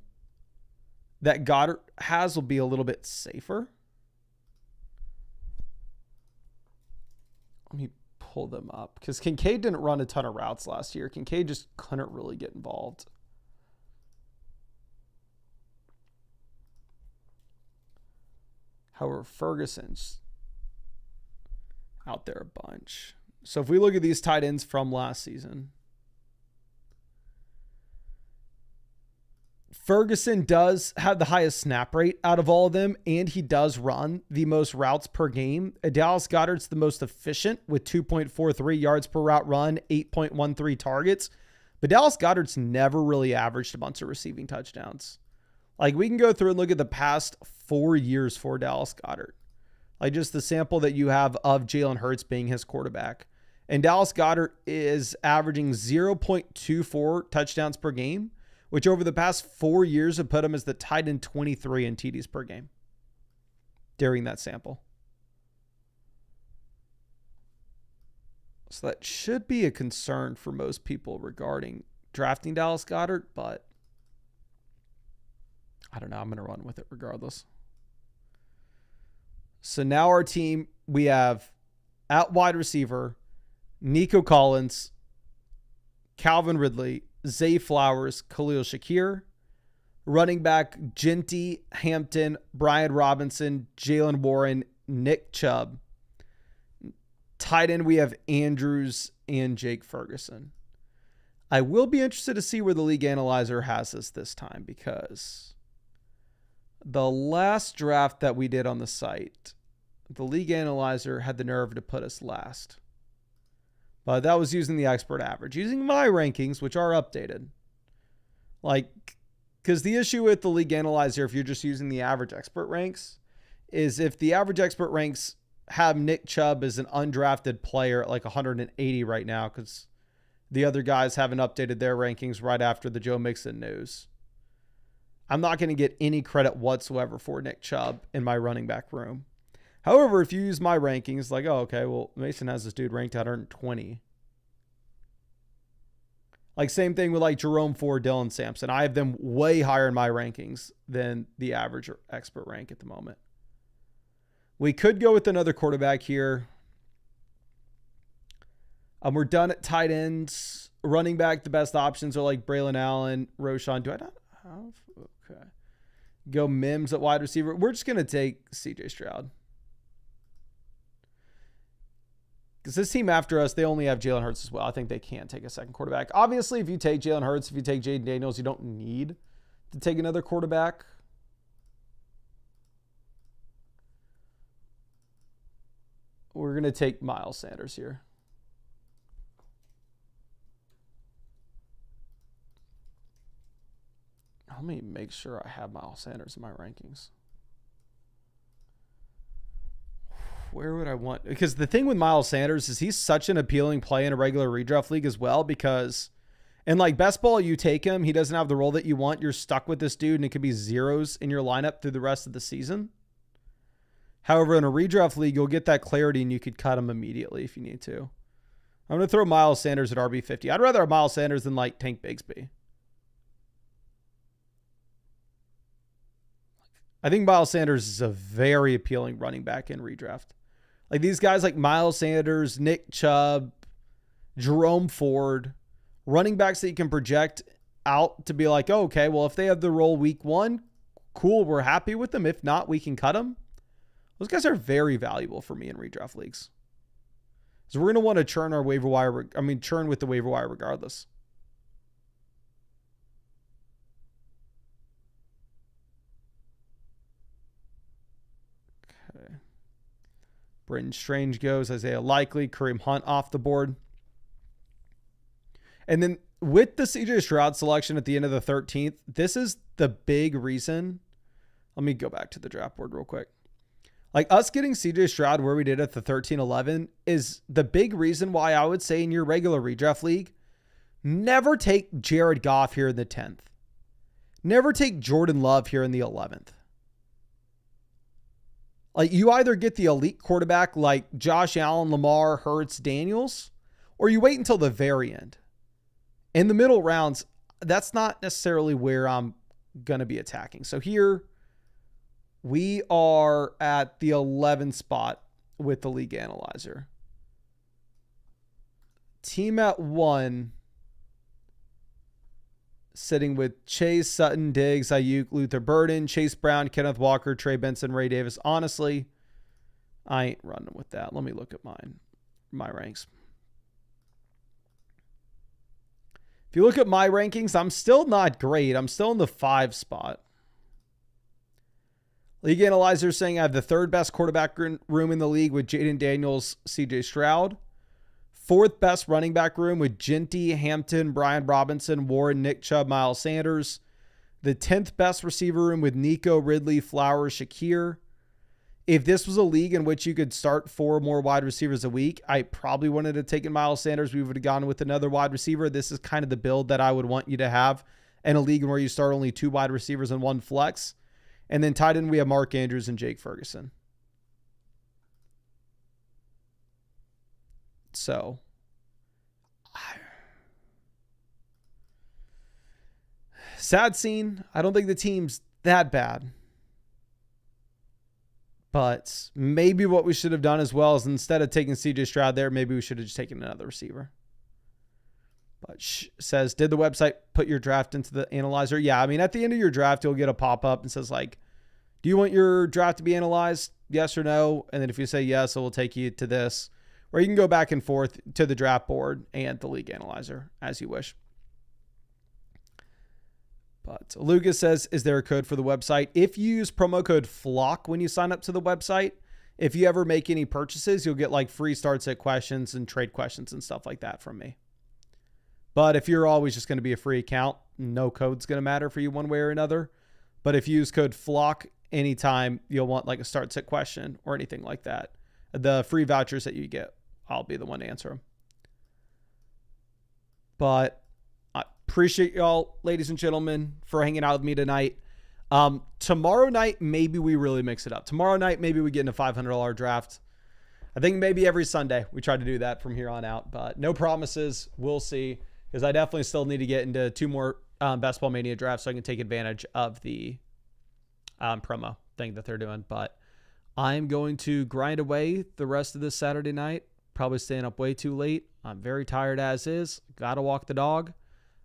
that Goddard has will be a little bit safer. Let me pull them up because Kincaid didn't run a ton of routes last year. Kincaid just couldn't really get involved. However, Ferguson's out there a bunch. So if we look at these tight ends from last season, Ferguson does have the highest snap rate out of all of them, and he does run the most routes per game. Dallas Goedert's the most efficient with 2.43 yards per route run, 8.13 targets. But Dallas Goedert's never really averaged a bunch of receiving touchdowns. Like, we can go through and look at the past 4 years for Dallas Goedert. Like, just the sample that you have of Jalen Hurts being his quarterback. And Dallas Goedert is averaging 0.24 touchdowns per game, which over the past 4 years have put him as the tight end 23 in TDs per game during that sample. So that should be a concern for most people regarding drafting Dallas Goedert, but I don't know. I'm going to run with it regardless. So now our team, we have at wide receiver, Nico Collins, Calvin Ridley, Zay Flowers, Khalil Shakir. Running back, Genty, Hampton, Brian Robinson, Jalen Warren, Nick Chubb. Tight end, we have Andrews and Jake Ferguson. I will be interested to see where the league analyzer has us this time, because the last draft that we did on the site, the league analyzer had the nerve to put us last. But that was using the expert average, using my rankings, which are updated. Like, because the issue with the league analyzer, if you're just using the average expert ranks, is if the average expert ranks have Nick Chubb as an undrafted player at like 180 right now, because the other guys haven't updated their rankings right after the Joe Mixon news, I'm not going to get any credit whatsoever for Nick Chubb in my running back room. However, if you use my rankings, like, oh, okay, well, Mason has this dude ranked at 120. Like, same thing with like Jerome Ford, Dylan Sampson. I have them way higher in my rankings than the average or expert rank at the moment. We could go with another quarterback here. We're done at tight ends. Running back, the best options are like Braylon Allen, Roshan. Do I not have? Okay. Go Mims at wide receiver. We're just going to take CJ Stroud. Because this team after us, they only have Jalen Hurts as well. I think they can take a second quarterback. Obviously, if you take Jalen Hurts, if you take Jaden Daniels, you don't need to take another quarterback. We're going to take Miles Sanders here. Let me make sure I have Miles Sanders in my rankings. Where would I want? Because the thing with Miles Sanders is he's such an appealing play in a regular redraft league as well, because And like best ball, you take him. He doesn't have the role that you want. You're stuck with this dude, and it could be zeros in your lineup through the rest of the season. However, in a redraft league, you'll get that clarity, and you could cut him immediately if you need to. I'm going to throw Miles Sanders at RB50. I'd rather have Miles Sanders than like Tank Bigsby. I think Miles Sanders is a very appealing running back in redraft. Like these guys like Miles Sanders, Nick Chubb, Jerome Ford, running backs that you can project out to be like, oh, okay, well, if they have the role week 1, cool, we're happy with them. If not, we can cut them. Those guys are very valuable for me in redraft leagues. So we're going to want to churn our waiver wire. Churn with the waiver wire regardless. Okay. Britton Strange goes. Isaiah Likely, Kareem Hunt off the board. And then with the CJ Stroud selection at the end of the 13th, this is the big reason. Let me go back to the draft board real quick. Like us getting CJ Stroud where we did at the 13-11 is the big reason why I would say in your regular redraft league, never take Jared Goff here in the 10th. Never take Jordan Love here in the 11th. Like you either get the elite quarterback like Josh Allen, Lamar, Hurts, Daniels, or you wait until the very end. In the middle rounds, that's not necessarily where I'm going to be attacking. So here we are at the 11th spot with the league analyzer. Team at 1 sitting with Chase, Sutton, Diggs, Ayuk, Luther Burden, Chase Brown, Kenneth Walker, Trey Benson, Ray Davis. Honestly, I ain't running with that. Let me look at my ranks. If you look at my rankings, I'm still not great. I'm still in the 5 spot. League Analyzer saying I have the 3rd best quarterback room in the league with Jaden Daniels, CJ Stroud. 4th best running back room with Genty, Hampton, Brian Robinson, Warren, Nick Chubb, Miles Sanders. The 10th best receiver room with Nico, Ridley, Flowers, Shakir. If this was a league in which you could start 4 more wide receivers a week, I probably wouldn't have taken Miles Sanders. We would have gone with another wide receiver. This is kind of the build that I would want you to have in a league where you start only 2 wide receivers and 1 flex. And then tight end, we have Mark Andrews and Jake Ferguson. So, sad scene. I don't think the team's that bad. But maybe what we should have done as well is instead of taking CJ Stroud there, maybe we should have just taken another receiver. But says, did the website put your draft into the analyzer? Yeah, I mean, at the end of your draft, you'll get a pop-up and says like, do you want your draft to be analyzed? Yes or no? And then if you say yes, it will take you to this. Or you can go back and forth to the draft board and the league analyzer as you wish. But Lucas says, is there a code for the website? If you use promo code FLOCK when you sign up to the website, if you ever make any purchases, you'll get like free start set questions and trade questions and stuff like that from me. But if you're always just going to be a free account, no code's going to matter for you one way or another. But if you use code FLOCK anytime you'll want like a start set question or anything like that, the free vouchers that you get, I'll be the one to answer them. But I appreciate y'all, ladies and gentlemen, for hanging out with me tonight. Tomorrow night, maybe we really mix it up. Tomorrow night, maybe we get in a $500 draft. I think maybe every Sunday we try to do that from here on out, but no promises. We'll see, because I definitely still need to get into 2 more Best Ball Mania drafts so I can take advantage of the promo thing that they're doing. But I'm going to grind away the rest of this Saturday night, probably staying up way too late. I'm very tired as is. Got to walk the dog.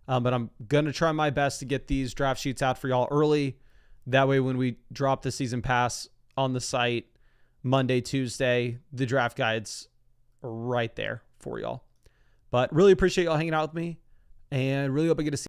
But I'm going to try my best to get these draft sheets out for y'all early. That way, when we drop the season pass on the site Monday, Tuesday, the draft guides are right there for y'all. But really appreciate y'all hanging out with me, and really hope I get to see